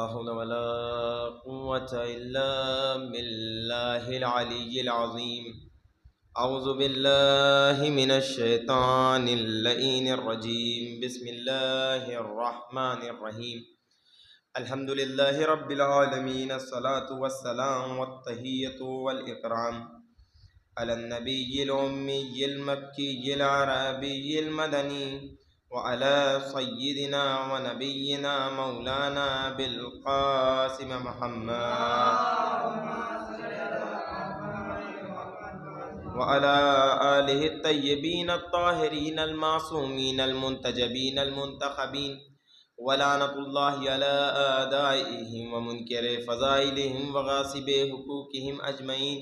حول ولا قوة إلا بالله العلي العظيم. أعوذ بالله من الشيطان اللعين الرجيم. بسم الله الرحمن الرحيم. الحمد لله رب العالمين. الصلاة والسلام والتحية والإكرام على النبي الأمي المكي العربي المدني وعلى سيدنا ونبينا مولانا بالقاسم محمد وعلى آله الطيبين الطاهرين المعصومين المنتجبين المنتخبين ولعنة الله على أعدائهم ومنكر فضائلهم وغاصب حقوقهم أجمعين.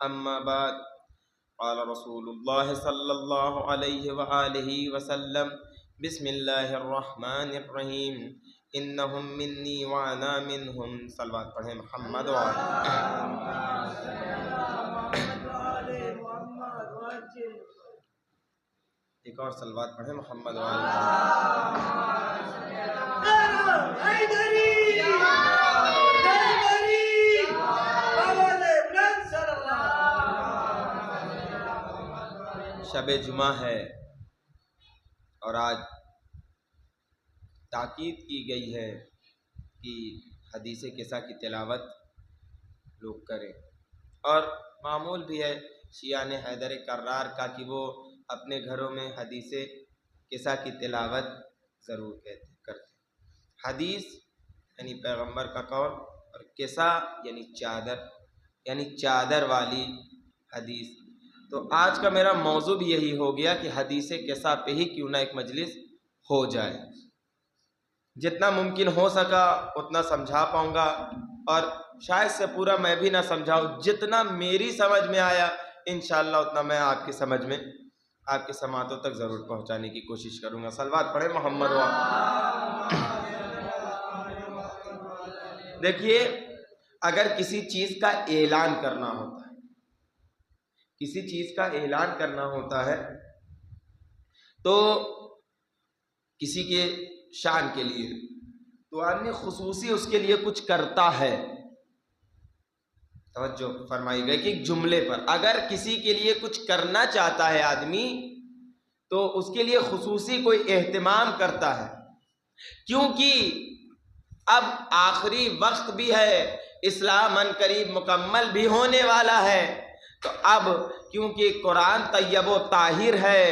أما بعد، قال رسول الله صلى الله عليه وآله وسلم: بسم الله الرحمن الرحيم. انہم منی وانا منہم. صلوات پڑھیں محمد ایک اور صلوات پڑھیں محمد شب جمعہ ہے اور آج تاکید کی گئی ہے کہ حدیث قصہ کی تلاوت لوگ کریں، اور معمول بھی ہے شیعان حیدر کرار کا کہ وہ اپنے گھروں میں حدیث قصہ کی تلاوت ضرور کرتے. حدیث یعنی پیغمبر کا قول، اور قصہ یعنی چادر والی حدیث. تو آج کا میرا موضوع بھی یہی ہو گیا کہ حدیث قصہ پہ ہی کیوں نہ ایک مجلس ہو جائے. جتنا ممکن ہو سکا اتنا سمجھا پاؤں گا، اور شاید سے پورا میں بھی نہ سمجھاؤں. جتنا میری سمجھ میں آیا انشاءاللہ اتنا میں آپ کی سمجھ میں، آپ کے سماعتوں تک ضرور پہنچانے کی کوشش کروں گا. صلوات پڑھیں محمد. دیکھیے، اگر کسی چیز کا اعلان کرنا ہوتا ہے، کسی چیز کا اعلان کرنا ہوتا ہے تو کسی کے شان کے لیے تو آدمی خصوصی اس کے لیے کچھ کرتا ہے. توجہ فرمائی گئی کہ ایک جملے پر اگر کسی کے لیے کچھ کرنا چاہتا ہے آدمی تو اس کے لیے خصوصی کوئی اہتمام کرتا ہے، کیونکہ اب آخری وقت بھی ہے، اسلام ان قریب مکمل بھی ہونے والا ہے. تو اب کیونکہ قرآن طیب و طاہر ہے،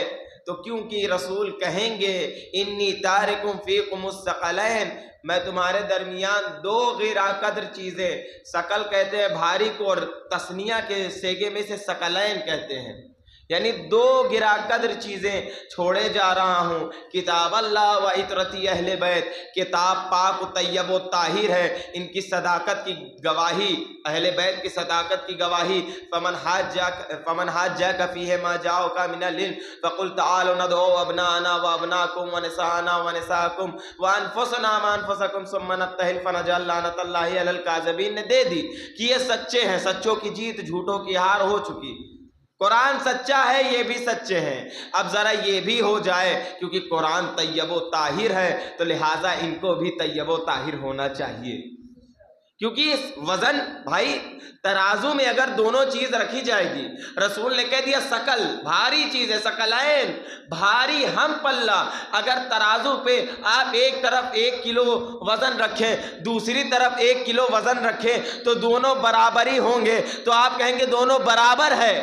تو کیونکہ رسول کہیں گے انی تارکم فیکم الثقلین، میں تمہارے درمیان دو غیر قدر چیزیں، ثقل کہتے ہیں بھاری کو، اور تثنیہ کے صیغے میں سے ثقلین کہتے ہیں، یعنی دو گرا قدر چیزیں چھوڑے جا رہا ہوں. کتاب اللہ و عطرتی اہل بیت، کتاب پاک و طیب و طاہر ہے، ان کی صداقت کی گواہی، اہل بیت کی صداقت کی گواہی. فمن حاجک فیہ ما جاؤک من العلم فقل تعالوا ندعو ابناءنا وابناءکم ونساءنا ونساءکم وانفسنا وانفسکم ثم نبتہل فنجعل لعنۃ اللہ علی الکاذبین نے دے دی کہ یہ سچے ہیں. سچوں کی جیت، جھوٹوں کی ہار ہو چکی. قرآن سچا ہے، یہ بھی سچے ہیں. اب ذرا یہ بھی ہو جائے کیونکہ قرآن طیب و طاہر ہے تو لہٰذا ان کو بھی طیب و طاہر ہونا چاہیے. کیونکہ اس وزن بھائی ترازو میں اگر دونوں چیز رکھی جائے گی، رسول نے کہہ دیا ثقل بھاری چیز ہے، ثقلین بھاری ہم پلہ. اگر ترازو پہ آپ ایک طرف 1 کلو وزن رکھیں، دوسری طرف 1 کلو وزن رکھیں تو دونوں برابری ہوں گے. تو آپ کہیں گے دونوں برابر ہے،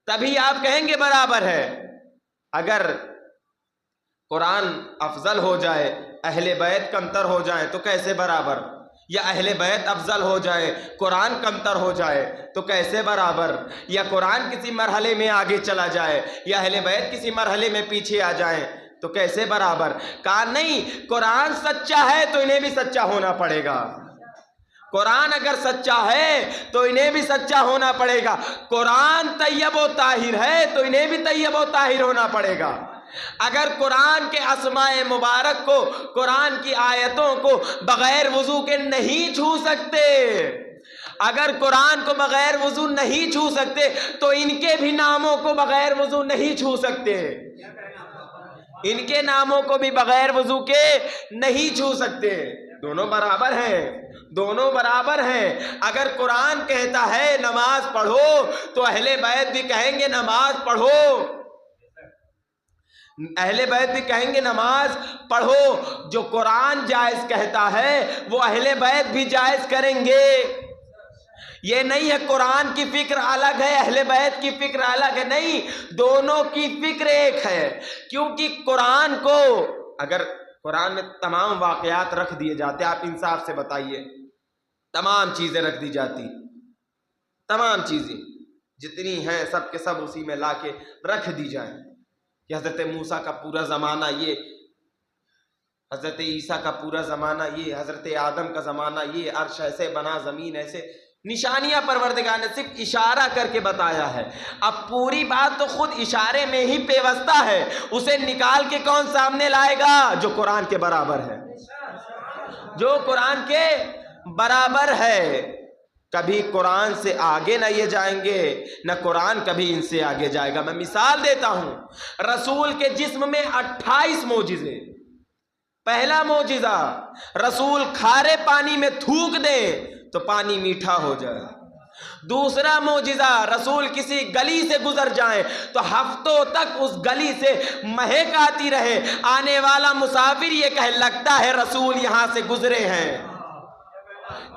تبھی آپ کہیں گے برابر ہے. اگر قرآن افضل ہو جائے، اہل بیت کمتر ہو جائیں تو کیسے برابر؟ یا اہل بیت افضل ہو جائے، قرآن کمتر ہو جائے تو کیسے برابر؟ یا قرآن کسی مرحلے میں آگے چلا جائے یا اہل بیت کسی مرحلے میں پیچھے آ جائیں تو کیسے برابر؟ کہا نہیں، قرآن سچا ہے تو انہیں بھی سچا ہونا پڑے گا. قرآن اگر سچا ہے تو انہیں بھی سچا ہونا پڑے گا. قرآن طیب و طاہر ہے تو انہیں بھی طیب و طاہر ہونا پڑے گا. اگر قرآن کے اسماء مبارک کو، قرآن کی آیتوں کو بغیر وضو کے نہیں چھو سکتے، اگر قرآن کو بغیر وضو نہیں چھو سکتے تو ان کے بھی ناموں کو بغیر وضو نہیں چھو سکتے. ان کے ناموں کو بھی بغیر وضو کے نہیں چھو سکتے. دونوں برابر ہیں، دونوں برابر ہیں۔ اگر قرآن کہتا ہے نماز پڑھو تو اہل بیت بھی کہیں گے نماز پڑھو، اہل بیت بھی کہیں گے نماز پڑھو۔ جو قرآن جائز کہتا ہے وہ اہل بیت بھی جائز کریں گے۔ یہ نہیں ہے قرآن کی فکر الگ ہے اہل بیت کی فکر الگ ہے، نہیں، دونوں کی فکر ایک ہے۔ کیونکہ قرآن کو اگر قرآن میں تمام واقعات رکھ دیے جاتے، آپ انصاف سے بتائیے، تمام چیزیں رکھ دی جاتی، تمام چیزیں جتنی ہیں سب کے سب اسی میں لا کے رکھ دی جائیں کہ حضرت موسیٰ کا پورا زمانہ یہ، حضرت عیسیٰ کا پورا زمانہ یہ، حضرت آدم کا زمانہ یہ، عرش ایسے بنا، زمین ایسے، نشانیاں پروردگار نے صرف اشارہ کر کے بتایا ہے۔ اب پوری بات تو خود اشارے میں ہی پیوستہ ہے، اسے نکال کے کون سامنے لائے گا؟ جو قرآن کے برابر ہے، جو قرآن کے برابر ہے۔ کبھی قرآن سے آگے نہ یہ جائیں گے، نہ قرآن کبھی ان سے آگے جائے گا۔ میں مثال دیتا ہوں، رسول کے جسم میں 28 معجزے۔ پہلا معجزہ، رسول کھارے پانی میں تھوک دیں تو پانی میٹھا ہو جائے۔ دوسرا معجزہ، رسول کسی گلی سے گزر جائیں تو ہفتوں تک اس گلی سے مہک آتی رہے، آنے والا مسافر یہ کہے لگتا ہے رسول یہاں سے گزرے ہیں۔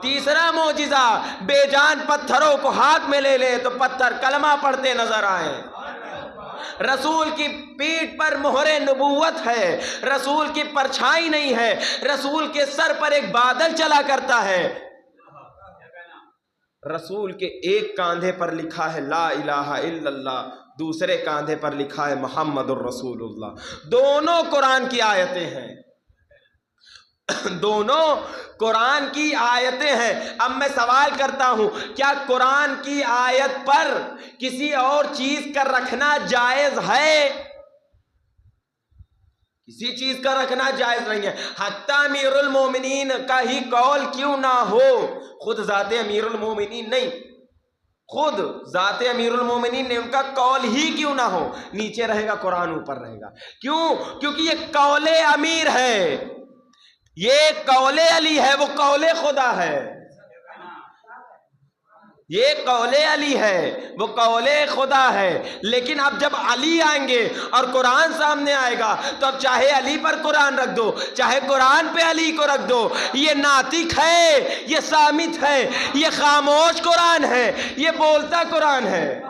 تیسرا معجزہ، بے جان پتھروں کو ہاتھ میں لے لے تو پتھر کلمہ پڑھتے نظر آئے۔ رسول کی پیٹھ پر مہر نبوت ہے، رسول کی پرچھائی نہیں ہے، رسول کے سر پر ایک بادل چلا کرتا ہے، رسول کے ایک کاندھے پر لکھا ہے لا الہ الا اللہ، دوسرے کاندھے پر لکھا ہے محمد الرسول اللہ۔ دونوں قرآن کی آیتیں ہیں، دونوں قرآن کی آیتیں ہیں۔ اب میں سوال کرتا ہوں، کیا قرآن کی آیت پر کسی اور چیز کا رکھنا جائز ہے؟ کسی چیز کا رکھنا جائز نہیں ہے، حتیٰ امیر المومنین کا ہی قول کیوں نہ ہو، خود ذات امیر المومنین نہیں، خود ذات امیر المومنین نے ان کا قول ہی کیوں نہ ہو، نیچے رہے گا قرآن اوپر رہے گا۔ کیوں؟ کیونکہ یہ قول امیر ہے، یہ قول علی ہے، وہ قول خدا ہے۔ یہ قول علی ہے، وہ قول خدا ہے۔ لیکن اب جب علی آئیں گے اور قرآن سامنے آئے گا تو اب چاہے علی پر قرآن رکھ دو، چاہے قرآن پہ علی کو رکھ دو، یہ ناطق ہے، یہ صامت ہے، یہ خاموش قرآن ہے، یہ بولتا قرآن ہے۔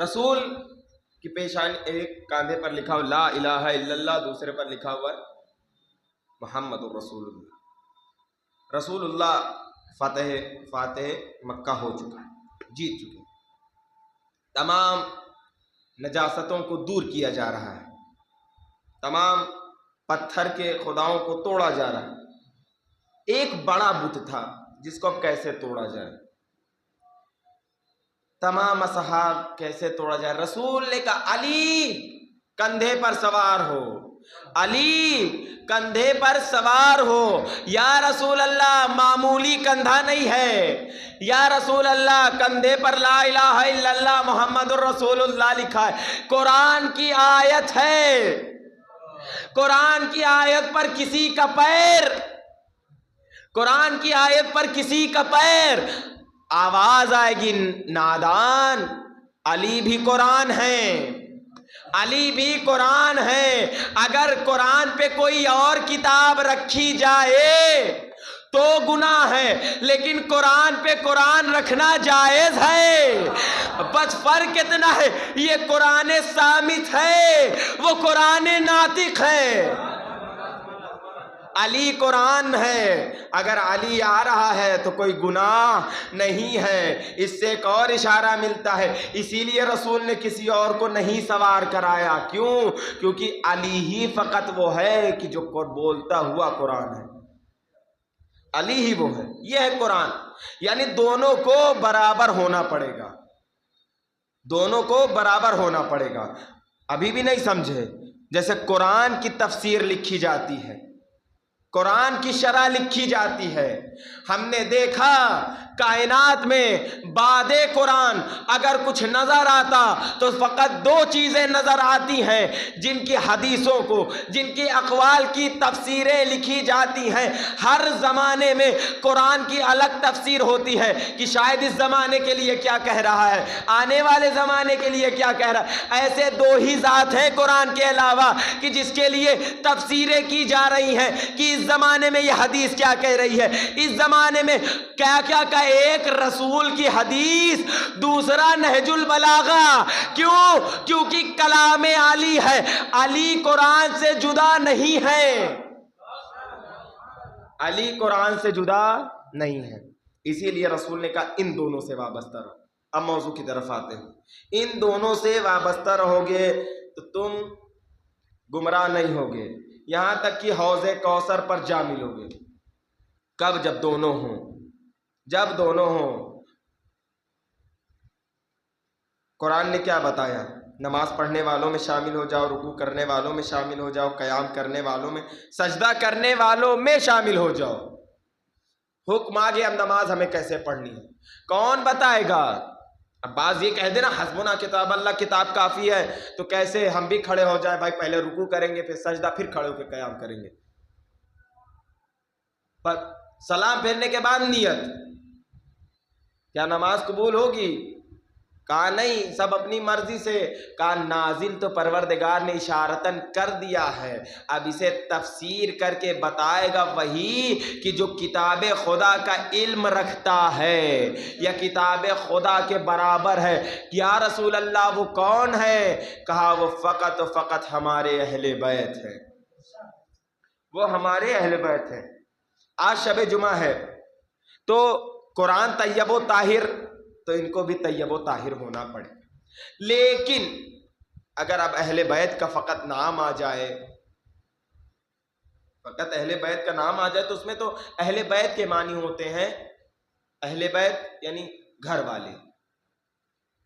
رسول کی پیشانی ایک کاندھے پر لکھا ہوا لا الہ الا اللہ، دوسرے پر لکھا ہوا محمد الرسول اللہ۔ رسول اللہ فاتح مکہ ہو چکا ہے، جیت چکے، تمام نجاستوں کو دور کیا جا رہا ہے، تمام پتھر کے خداؤں کو توڑا جا رہا ہے۔ ایک بڑا بت تھا جس کو اب کیسے توڑا جائے، تمام اصحاب کیسے توڑا جائے۔ رسول نے کہا علی کندھے پر سوار ہو، علی کندھے پر سوار ہو۔ یا رسول اللہ معمولی کندھا نہیں ہے، یا رسول اللہ کندھے پر لا الہ الا اللہ محمد الرسول اللہ لکھا ہے، قرآن کی آیت ہے، قرآن کی آیت پر کسی کا پیر، قرآن کی آیت پر کسی کا پیر، آواز آئے گی نادان، علی بھی قرآن ہے، علی بھی قرآن ہے۔ اگر قرآن پہ کوئی اور کتاب رکھی جائے تو گناہ ہے، لیکن قرآن پہ قرآن رکھنا جائز ہے۔ بس فرق اتنا ہے، یہ قرآن صامت ہے، وہ قرآن ناطق ہے۔ علی قرآن ہے، اگر علی آ رہا ہے تو کوئی گناہ نہیں ہے۔ اس سے ایک اور اشارہ ملتا ہے، اسی لیے رسول نے کسی اور کو نہیں سوار کرایا۔ کیوں؟ کیونکہ علی ہی فقط وہ ہے کہ جو بولتا ہوا قرآن ہے، علی ہی وہ ہے، یہ ہے قرآن۔ یعنی دونوں کو برابر ہونا پڑے گا، دونوں کو برابر ہونا پڑے گا۔ ابھی بھی نہیں سمجھے؟ جیسے قرآن کی تفسیر لکھی جاتی ہے، قرآن کی شرح لکھی جاتی ہے، ہم نے دیکھا کائنات میں بعد قرآن اگر کچھ نظر آتا تو فقط دو چیزیں نظر آتی ہیں جن کی حدیثوں کو، جن کی اقوال کی تفسیریں لکھی جاتی ہیں۔ ہر زمانے میں قرآن کی الگ تفسیر ہوتی ہے کہ شاید اس زمانے کے لیے کیا کہہ رہا ہے، آنے والے زمانے کے لیے کیا کہہ رہا ہے۔ ایسے دو ہی ذات ہیں قرآن کے علاوہ کہ جس کے لیے تفسیریں کی جا رہی ہیں کہ اس زمانے میں یہ حدیث کیا کہہ رہی ہے، اس زمانے میں کیا کیا کا ایک رسول کی حدیث، دوسرا نہج البلاغہ۔ کیونکہ کلام علی ہے، علی قرآن سے جدا نہیں ہے، علی قرآن سے جدا نہیں ہے، اسی لیے رسول نے کہا ان دونوں سے وابستہ رہو۔ اب موضوع کی طرف آتے ہیں، ان دونوں سے وابستہ رہو گے تو تم گمراہ نہیں ہوگے، یہاں تک کہ حوض کوثر پر جا ملو گے۔ کب؟ جب دونوں ہوں، جب دونوں ہوں۔ قرآن نے کیا بتایا؟ نماز پڑھنے والوں میں شامل ہو جاؤ، رکوع کرنے والوں میں شامل ہو جاؤ، قیام کرنے والوں میں، سجدہ کرنے والوں میں شامل ہو جاؤ۔ حکم آ گیا، اب نماز ہمیں کیسے پڑھنی ہے، کون بتائے گا؟ اب بعض یہ کہہ دینا حسبنا کتاب اللہ، کتاب کافی ہے، تو کیسے ہم بھی کھڑے ہو جائے؟ بھائی پہلے رکوع کریں گے، پھر سجدہ، پھر کھڑے ہو کے قیام کریں گے، پر سلام پھیرنے کے بعد نیت، کیا نماز قبول ہوگی؟ کہا نہیں، سب اپنی مرضی سے۔ کہا نازل تو پروردگار نے اشارتاً کر دیا ہے، اب اسے تفسیر کر کے بتائے گا وہی کہ جو کتاب خدا کا علم رکھتا ہے یا کتاب خدا کے برابر ہے۔ یا رسول اللہ وہ کون ہے؟ کہا وہ فقط و فقط ہمارے اہل بیت ہیں، وہ ہمارے اہل بیت ہیں۔ آج شب جمعہ ہے تو قرآن طیب و طاہر، تو ان کو بھی طیب و طاہر ہونا پڑے، لیکن اگر اب اہل بیت کا فقط نام آ جائے، فقط اہل بیت کا نام آ جائے تو اس میں تو اہل بیت کے معنی ہوتے ہیں، اہل بیت یعنی گھر والے،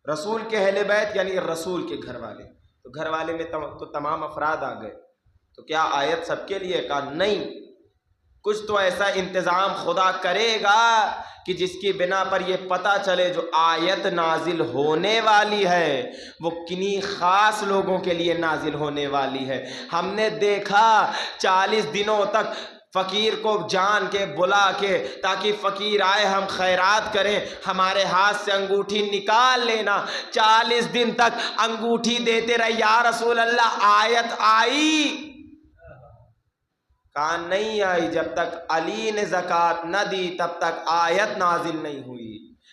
رسول کے اہل بیت یعنی رسول کے گھر والے، تو گھر والے میں تو تمام افراد آ گئے، تو کیا آیت سب کے لیے؟ کہا نہیں، کچھ تو ایسا انتظام خدا کرے گا کہ جس کی بنا پر یہ پتہ چلے جو آیت نازل ہونے والی ہے وہ کنی خاص لوگوں کے لیے نازل ہونے والی ہے۔ ہم نے دیکھا 40 دنوں تک فقیر کو جان کے بلا کے تاکہ فقیر آئے ہم خیرات کریں، ہمارے ہاتھ سے انگوٹھی نکال لینا، 40 دن تک انگوٹھی دیتے رہے، یا رسول اللہ آیت آئی؟ کہا نہیں آئی، جب تک علی نے زکوٰۃ نہ دی تب تک آیت نازل نہیں ہوئی۔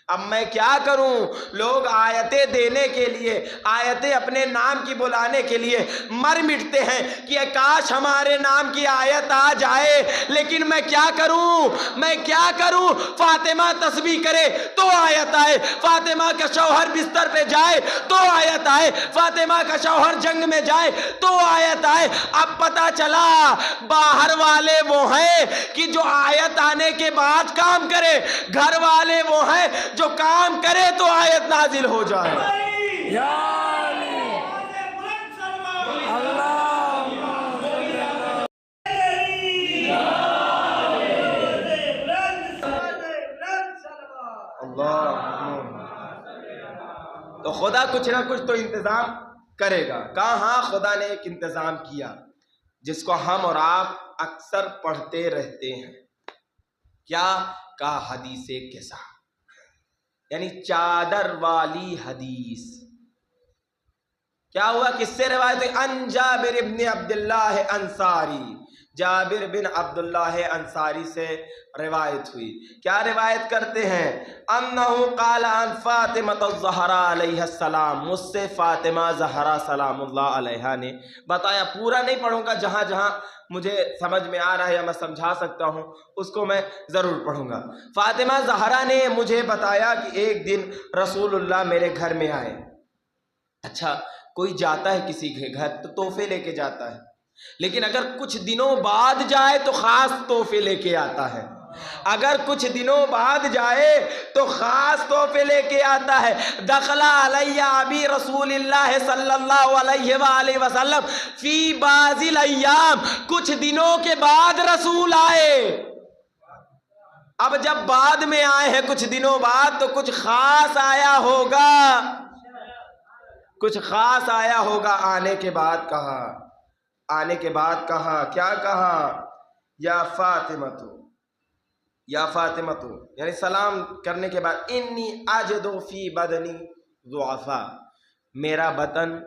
اب میں کیا کروں؟ لوگ آیتیں دینے کے لیے، آیتیں اپنے نام کی بلانے کے لیے مر مٹتے ہیں کہ کاش ہمارے نام کی آیت آ جائے، لیکن میں کیا کروں؟ میں کیا کروں؟ فاطمہ تسبیح کرے تو آیت آئے، فاطمہ کا شوہر بستر پہ جائے تو آیت آئے، فاطمہ کا شوہر جنگ میں جائے تو آیت آئے۔ اب پتہ چلا باہر والے وہ ہیں کہ جو آیت آنے کے بعد کام کرے، گھر والے وہ ہیں جو کام کرے تو آیت نازل ہو جائے۔ تو خدا کچھ نہ کچھ تو انتظام کرے گا۔ کہاں؟ ہاں خدا نے ایک انتظام کیا جس کو ہم اور آپ اکثر پڑھتے رہتے ہیں۔ کیا؟ کہا حدیث قصہ، یعنی چادر والی حدیث۔ کیا ہوا؟ کس سے روایت ہے؟ ان جابر بن عبداللہ انصاری، جابر بن عبداللہ انصاری سے روایت ہوئی۔ کیا روایت کرتے ہیں؟ انہو قال عن فاطمہ الزہرا علیہ السلام، مجھ سے فاطمہ زہرا سلام اللہ علیہ نے بتایا۔ پورا نہیں پڑھوں گا، جہاں جہاں مجھے سمجھ میں آ رہا ہے یا میں سمجھا سکتا ہوں اس کو میں ضرور پڑھوں گا۔ فاطمہ زہرا نے مجھے بتایا کہ ایک دن رسول اللہ میرے گھر میں آئے۔ اچھا، کوئی جاتا ہے کسی کے گھر تو تحفے لے کے جاتا ہے، لیکن اگر کچھ دنوں بعد جائے تو خاص تحفے لے کے آتا ہے، اگر کچھ دنوں بعد جائے تو خاص تحفے لے کے آتا ہے۔ دخل علیہ ابی رسول اللہ صلی اللہ علیہ وآلہ وسلم فی بعض الایام، کچھ دنوں کے بعد رسول آئے، اب جب بعد میں آئے ہیں کچھ دنوں بعد تو کچھ خاص آیا ہوگا، کچھ خاص آیا ہوگا۔ آنے کے بعد کہا، آنے کے بعد کہا، کیا کہا؟ یا فاطمہ تو، یا فاطمہ تو، یعنی سلام کرنے کے بعد انی اجدو فی بدنی ضعفا، میرا بدن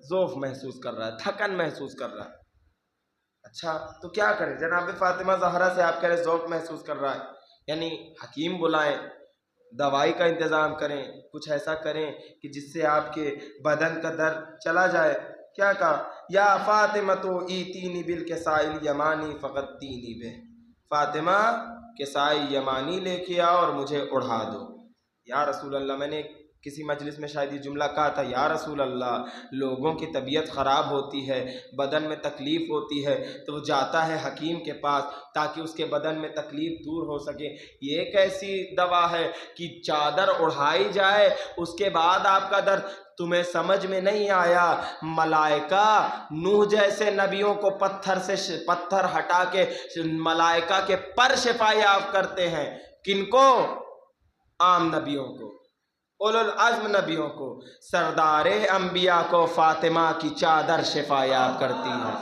ضعف محسوس کر رہا ہے، تھکن محسوس کر رہا ہے۔ اچھا تو کیا کریں جناب فاطمہ زہرا سے آپ کہہ رہے ضعف محسوس کر رہا ہے، یعنی حکیم بلائیں، دوائی کا انتظام کریں، کچھ ایسا کریں کہ جس سے آپ کے بدن کا درد چلا جائے۔ کیا کہا؟ یا فاطمہ تو ایتینی بالکسائی الیمانی فغطینی بہ، فاطمہ کسائی یمانی لے کے آؤ اور مجھے اڑھا دو۔ یا رسول اللہ، میں نے کسی مجلس میں شاید یہ جملہ کہا تھا، یا رسول اللہ لوگوں کی طبیعت خراب ہوتی ہے، بدن میں تکلیف ہوتی ہے تو وہ جاتا ہے حکیم کے پاس تاکہ اس کے بدن میں تکلیف دور ہو سکے، یہ ایک ایسی دوا ہے کہ چادر اڑھائی جائے اس کے بعد آپ کا درد؟ تمہیں سمجھ میں نہیں آیا؟ ملائکہ نوح جیسے نبیوں کو پتھر ہٹا کے ملائکہ کے پر شفا یاب کرتے ہیں، کن کو؟ عام نبیوں کو، اولو العزم نبیوں کو۔ سردار انبیاء کو فاطمہ کی چادر شفا یاب کرتی ہے،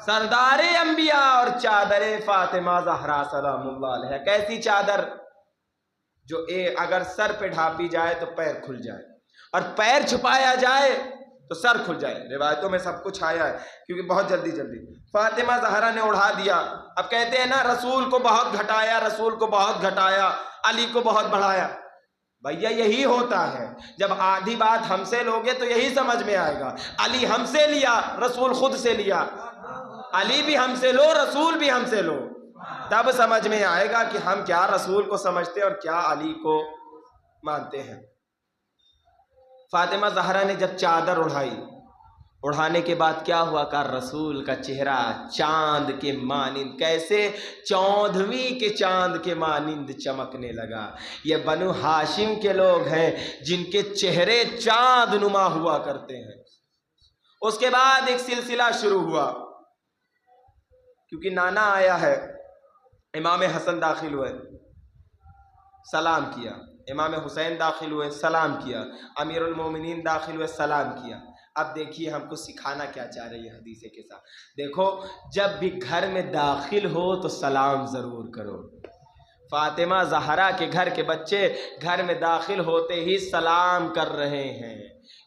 سردار انبیاء اور چادر فاطمہ زہرا سلام اللہ علیہ۔ کیسی چادر؟ جو اگر سر پہ ڈھانپی جائے تو پیر کھل جائے، اور پیر چھپایا جائے تو سر کھل جائے۔ روایتوں میں سب کچھ آیا ہے کیونکہ بہت جلدی فاطمہ زہرا نے اڑھا دیا۔ اب کہتے ہیں نا رسول کو بہت گھٹایا، رسول کو بہت گھٹایا، علی کو بہت بڑھایا۔ بھیا یہی ہوتا ہے، جب آدھی بات ہم سے لوگے تو یہی سمجھ میں آئے گا۔ علی ہم سے لیا، رسول خود سے لیا، علی بھی ہم سے لو، رسول بھی ہم سے لو، تب سمجھ میں آئے گا کہ ہم کیا رسول کو سمجھتے اور کیا علی کو مانتے ہیں۔ فاطمہ زہرا نے جب چادر اڑھائی، اڑھانے کے بعد کیا ہوا؟ کہ رسول کا چہرہ چاند کے مانند، کیسے؟ 14ویں کے چاند کے مانند چمکنے لگا۔ یہ بنو ہاشم کے لوگ ہیں جن کے چہرے چاند نما ہوا کرتے ہیں۔ اس کے بعد ایک سلسلہ شروع ہوا، کیونکہ نانا آیا ہے، امام حسن داخل ہوئے، سلام کیا، امام حسین داخل ہوئے، سلام کیا، امیر المومنین داخل ہوئے، سلام کیا۔ اب دیکھیے ہم کو سکھانا کیا چاہ رہی ہے حدیث کے ساتھ۔ دیکھو جب بھی گھر میں داخل ہو تو سلام ضرور کرو۔ فاطمہ زہرا کے گھر کے بچے گھر میں داخل ہوتے ہی سلام کر رہے ہیں،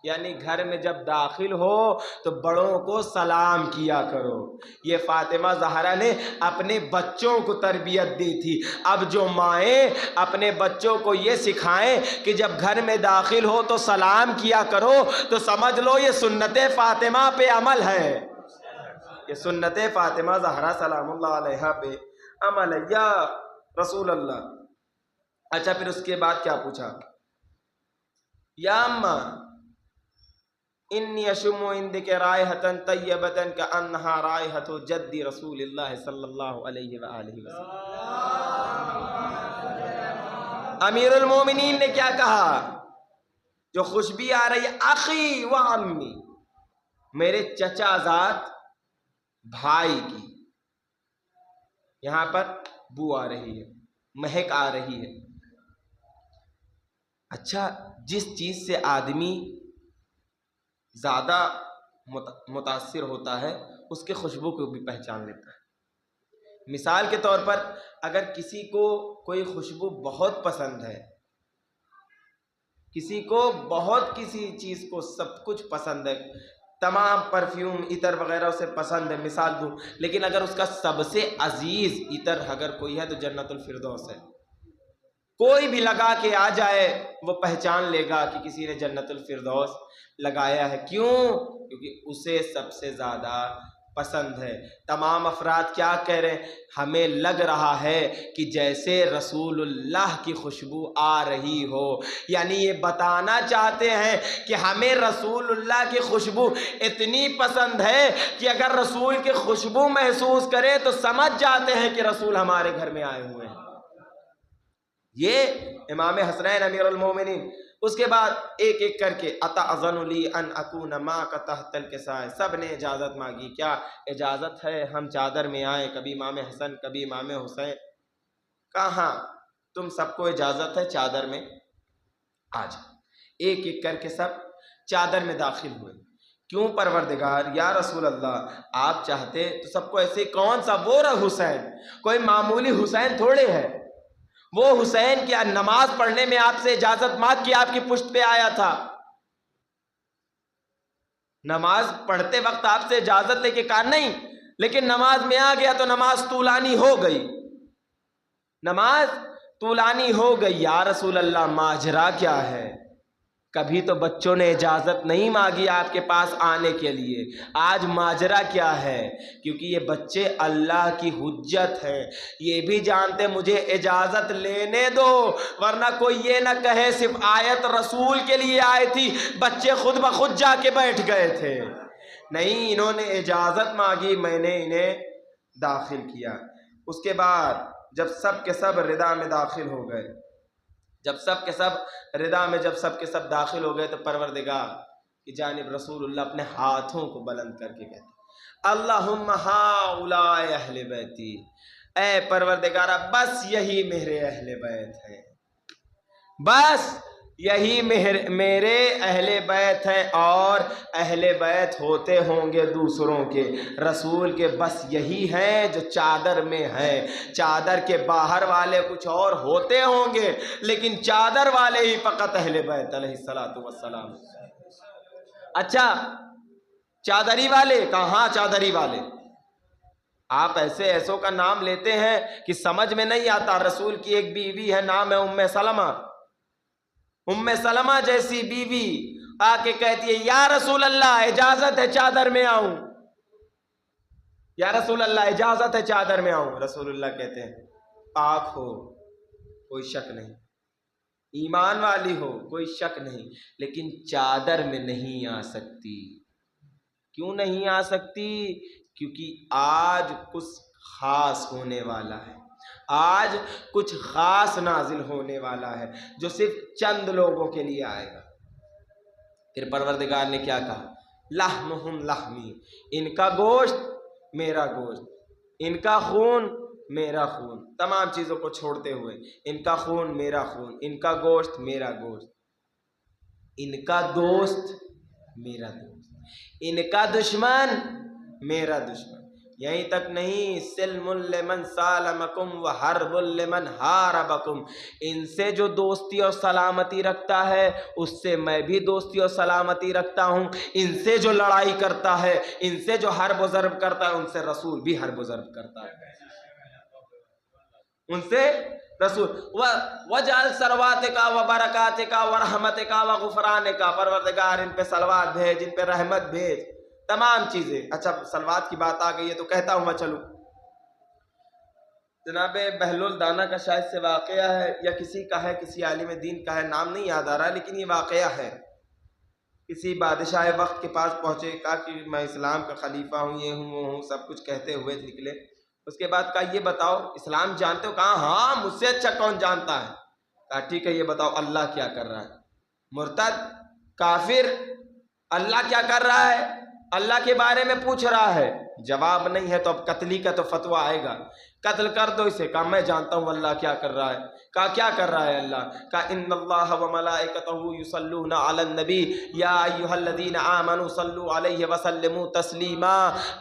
یعنی گھر میں جب داخل ہو تو بڑوں کو سلام کیا کرو۔ یہ فاطمہ زہرا نے اپنے بچوں کو تربیت دی تھی۔ اب جو مائیں اپنے بچوں کو یہ سکھائیں کہ جب گھر میں داخل ہو تو سلام کیا کرو، تو سمجھ لو یہ سنت فاطمہ پہ عمل ہے، یہ سنت فاطمہ زہرا سلام اللہ علیہا پہ عمل ہے۔ یا رسول اللہ۔ اچھا پھر اس کے بعد کیا پوچھا؟ یا اماں انی اشم عندک رائحۃ طیبۃ کانھا رائحۃ جد رسول اللہ صلی اللہ علیہ وآلہ وسلم۔ امیر المومنین نے کیا کہا؟ جو خوشبی آ رہی ہے اخی و امی، میرے چچا زاد بھائی کی، یہاں پر بو آ رہی ہے، مہک آ رہی ہے۔ اچھا جس چیز سے آدمی زیادہ متاثر ہوتا ہے اس کے خوشبو کو بھی پہچان لیتا ہے۔ مثال کے طور پر اگر کسی کو کوئی خوشبو بہت پسند ہے، کسی کو بہت کسی چیز کو سب کچھ پسند ہے، تمام پرفیوم عطر وغیرہ اسے پسند ہے، مثال دوں، لیکن اگر اس کا سب سے عزیز عطر اگر کوئی ہے تو جنت الفردوس ہے، کوئی بھی لگا کے آ جائے وہ پہچان لے گا کہ کسی نے جنت الفردوس لگایا ہے۔ کیوں؟ کیونکہ اسے سب سے زیادہ پسند ہے۔ تمام افراد کیا کہہ رہے ہیں؟ ہمیں لگ رہا ہے کہ جیسے رسول اللہ کی خوشبو آ رہی ہو، یعنی یہ بتانا چاہتے ہیں کہ ہمیں رسول اللہ کی خوشبو اتنی پسند ہے کہ اگر رسول کی خوشبو محسوس کرے تو سمجھ جاتے ہیں کہ رسول ہمارے گھر میں آئے ہوئے ہیں۔ یہ امام حسنین امیر المومنین اس کے بعد ایک ایک کر کے اتأذن لی ان اکون معک تحت الکساء، سب نے اجازت مانگی، کیا اجازت ہے ہم چادر میں آئیں؟ کبھی امام حسن، کبھی امام حسین، کہاں تم سب کو اجازت ہے چادر میں آ جاؤ۔ ایک ایک کر کے سب چادر میں داخل ہوئے۔ کیوں پروردگار؟ یا رسول اللہ آپ چاہتے تو سب کو ایسے، کون سا وہ حسین، کوئی معمولی حسین تھوڑے ہے، وہ حسین کیا نماز پڑھنے میں آپ سے اجازت مانگ کے آپ کی پشت پہ آیا تھا، نماز پڑھتے وقت آپ سے اجازت لے کے کہا نہیں، لیکن نماز میں آ گیا تو نماز طولانی ہو گئی، نماز طولانی ہو گئی۔ یا رسول اللہ ماجرا کیا ہے؟ کبھی تو بچوں نے اجازت نہیں مانگی آپ کے پاس آنے کے لیے، آج ماجرا کیا ہے؟ کیونکہ یہ بچے اللہ کی حجت ہیں، یہ بھی جانتے مجھے اجازت لینے دو، ورنہ کوئی یہ نہ کہے صرف آیت رسول کے لیے آئی تھی، بچے خود بخود جا کے بیٹھ گئے تھے۔ نہیں، انہوں نے اجازت مانگی، میں نے انہیں داخل کیا۔ اس کے بعد جب سب کے سب ردا میں داخل ہو گئے، جب سب کے سب ردا میں جب سب کے سب داخل ہو گئے تو پروردگار کی جانب رسول اللہ اپنے ہاتھوں کو بلند کر کے کہتے اللہم ہؤلاء اہل بیتی، اے پروردگارہ بس یہی میرے اہل بیت ہیں، بس یہی میرے اہل بیت ہیں، اور اہل بیت ہوتے ہوں گے دوسروں کے، رسول کے بس یہی ہیں جو چادر میں ہیں، چادر کے باہر والے کچھ اور ہوتے ہوں گے، لیکن چادر والے ہی فقط اہل بیت علیہ الصلوۃ والسلام۔ اچھا چادری والے کہاں؟ چادری والے آپ ایسوں کا نام لیتے ہیں کہ سمجھ میں نہیں آتا۔ رسول کی ایک بیوی ہے، نام ہے ام سلمہ، ام سلمہ جیسی بیوی آ کے کہتی ہے یا رسول اللہ اجازت ہے چادر میں آؤں، یا رسول اللہ اجازت ہے چادر میں آؤں۔ رسول اللہ کہتے ہیں پاک ہو کوئی شک نہیں، ایمان والی ہو کوئی شک نہیں، لیکن چادر میں نہیں آ سکتی۔ کیوں نہیں آ سکتی؟ کیونکہ آج کچھ خاص ہونے والا ہے، آج کچھ خاص نازل ہونے والا ہے جو صرف چند لوگوں کے لیے آئے گا۔ پھر پروردگار نے کیا کہا؟ لحمہم لحمی، ان کا گوشت میرا گوشت، ان کا خون میرا خون، تمام چیزوں کو چھوڑتے ہوئے ان کا خون میرا خون، ان کا گوشت میرا گوشت، ان کا دوست میرا دوست، ان کا دشمن میرا دشمن۔ یہیں تک نہیں، سلم لمن سالمکم وحرب لمن حاربکم، ان سے جو دوستی اور سلامتی رکھتا ہے اس سے میں بھی دوستی اور سلامتی رکھتا ہوں، ان سے جو لڑائی کرتا ہے، ان سے جو حرب و ضرب کرتا ہے، ان سے رسول بھی حرب و ضرب کرتا ہے، ان سے رسول۔ وَجَعَلْ ثَرَوَاتِكَ وَبَرَكَاتِكَ وَرَحْمَتِكَ وَغُفْرَانِكَ، پروردگار ان پہ صلوات بھیج، ان پہ رحمت بھیج، تمام چیزیں۔ اچھا صلوات کی بات آ گئی ہے تو کہتا ہوں میں چلوں، جناب بہلول دانا کا شاید سے واقعہ ہے یا کسی کا ہے، کسی عالم دین کا ہے، نام نہیں یاد آ رہا، لیکن یہ واقعہ ہے۔ کسی بادشاہ وقت کے پاس پہنچے، کہا کہ میں اسلام کا خلیفہ ہوں، یہ ہوں وہ ہوں، سب کچھ کہتے ہوئے نکلے۔ اس کے بعد کہا یہ بتاؤ اسلام جانتے ہو؟ کہا ہاں مجھ سے اچھا کون جانتا ہے۔ کہا ٹھیک ہے یہ بتاؤ اللہ کیا کر رہا ہے؟ مرتد کافر اللہ کیا کر رہا ہے؟ اللہ کے بارے میں پوچھ رہا ہے، جواب نہیں ہے تو اب قتلی کا تو فتویٰ آئے گا، قتل کر دو اسے۔ کہا میں جانتا ہوں اللہ کیا کر رہا ہے۔ کہا کیا کر رہا ہے اللہ؟ کہا ان اللہ وملائکتہ یصلون علی النبی یا ایھا الذین آمنوا صلوا علیہ وسلموا تسلیما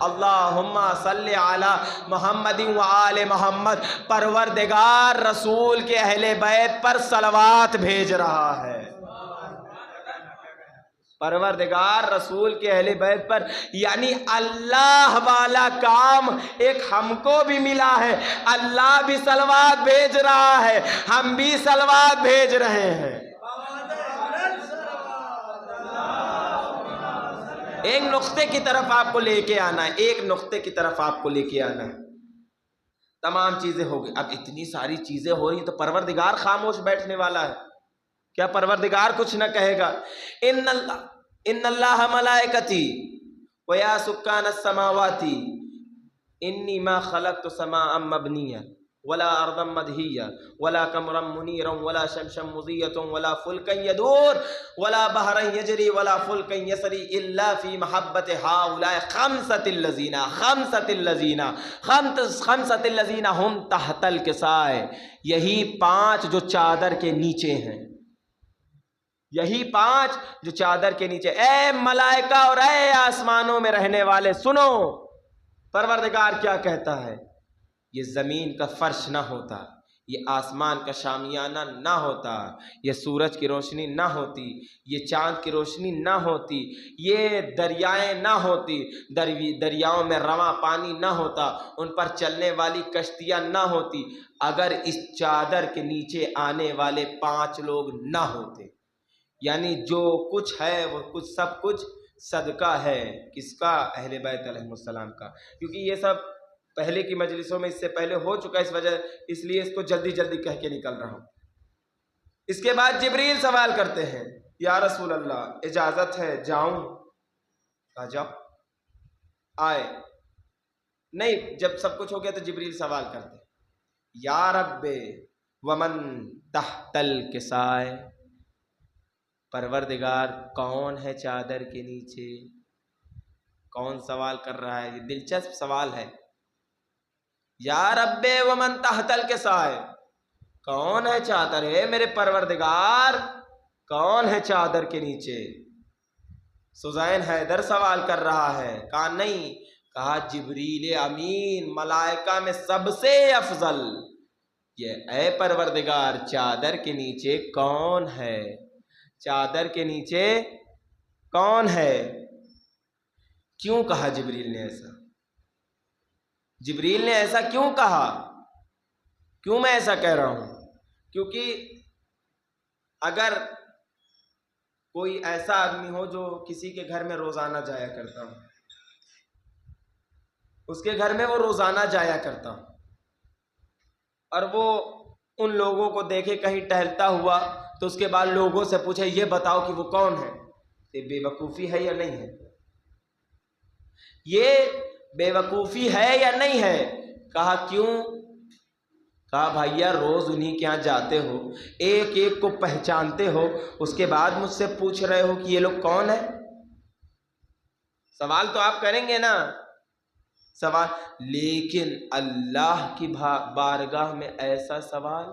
اللہم صل علی محمد وآل محمد۔ پروردگار رسول کے اہل بیت پر صلوات بھیج رہا ہے، پروردگار رسول کے اہل بیت پر، یعنی اللہ والا کام ایک ہم کو بھی ملا ہے، اللہ بھی صلوات بھیج رہا ہے، ہم بھی صلوات بھیج رہے ہیں۔ ایک نقطے کی طرف آپ کو لے کے آنا ہے، ایک نقطے کی طرف آپ کو لے کے آنا ہے۔ تمام چیزیں ہو گئی، اب اتنی ساری چیزیں ہو رہی ہیں تو پروردگار خاموش بیٹھنے والا ہے کیا؟ پروردگار کچھ نہ کہے گا؟ ان اللہ ملائکتی ویا سکان السماوات انی ما خلقت سماء مبنیا، ولا ارضا مدحیہ ولا قمرا منیرا ولا شمسا مضیۃ ولا فلکا یدور ولا بحرا یجری ولا فلکا یسری الا فی محبت ہؤلاء خمسۃ الذین هم تحت الکساء، یہی 5 جو چادر کے نیچے ہیں، یہی 5 جو چادر کے نیچے۔ اے ملائکہ اور اے آسمانوں میں رہنے والے سنو، پروردگار کیا کہتا ہے، یہ زمین کا فرش نہ ہوتا، یہ آسمان کا شامیانہ نہ ہوتا، یہ سورج کی روشنی نہ ہوتی، یہ چاند کی روشنی نہ ہوتی، یہ دریائیں نہ ہوتی، دریاؤں میں رواں پانی نہ ہوتا، ان پر چلنے والی کشتیاں نہ ہوتی، اگر اس چادر کے نیچے آنے والے 5 لوگ نہ ہوتے۔ یعنی جو کچھ ہے وہ کچھ سب کچھ صدقہ ہے، کس کا؟ اہل بیت علیہ السلام کا، کیونکہ یہ سب پہلے کی مجلسوں میں اس سے پہلے ہو چکا، اس لیے اس کو جلدی جلدی کہہ کے نکل رہا ہوں۔ اس کے بعد جبریل سوال کرتے ہیں، یا رسول اللہ اجازت ہے جاؤں؟ کہا جاؤ۔ آئے نہیں، جب سب کچھ ہو گیا تو جبریل سوال کرتے ہیں، یا رب ومن تحت الکساء، پروردگار کون ہے چادر کے نیچے؟ کون سوال کر رہا ہے؟ یہ دلچسپ سوال ہے۔ یا رب ومن تحت الکساء، کون ہے چادر ہے میرے پروردگار، کون ہے چادر کے نیچے؟ سوزین حیدر سوال کر رہا ہے، کہا نہیں، کہا جبریل امین ملائکہ میں سب سے افضل، یہ اے پروردگار چادر کے نیچے کون ہے؟ چادر کے نیچے کون ہے؟ کیوں کہا جبریل نے ایسا؟ جبریل نے ایسا کیوں کہا؟ کیوں میں ایسا کہہ رہا ہوں؟ کیونکہ اگر کوئی ایسا آدمی ہو جو کسی کے گھر میں روزانہ جایا کرتا ہوں، اس کے گھر میں وہ روزانہ جایا کرتا ہوں، اور وہ ان لوگوں کو دیکھے کہیں ٹہلتا ہوا، تو اس کے بعد لوگوں سے پوچھے یہ بتاؤ کہ وہ کون ہے، یہ بے وقوفی ہے یا نہیں ہے؟ یہ بے وقوفی ہے یا نہیں ہے؟ کہا کیوں؟ کہا بھائیا روز انہی کے ہاں جاتے ہو، ایک ایک کو پہچانتے ہو، اس کے بعد مجھ سے پوچھ رہے ہو کہ یہ لوگ کون ہے؟ سوال تو آپ کریں گے نا سوال، لیکن اللہ کی بارگاہ میں ایسا سوال،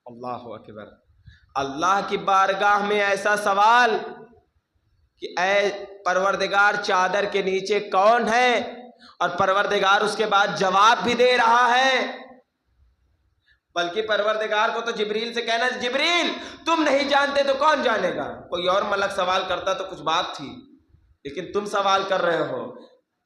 اللہ اکبر، اللہ کی بارگاہ میں ایسا سوال کہ اے پروردگار چادر کے نیچے کون ہے، اور پروردگار اس کے بعد جواب بھی دے رہا ہے۔ بلکہ پروردگار کو تو جبریل سے کہنا، جبریل تم نہیں جانتے تو کون جانے گا؟ کوئی اور ملک سوال کرتا تو کچھ بات تھی، لیکن تم سوال کر رہے ہو۔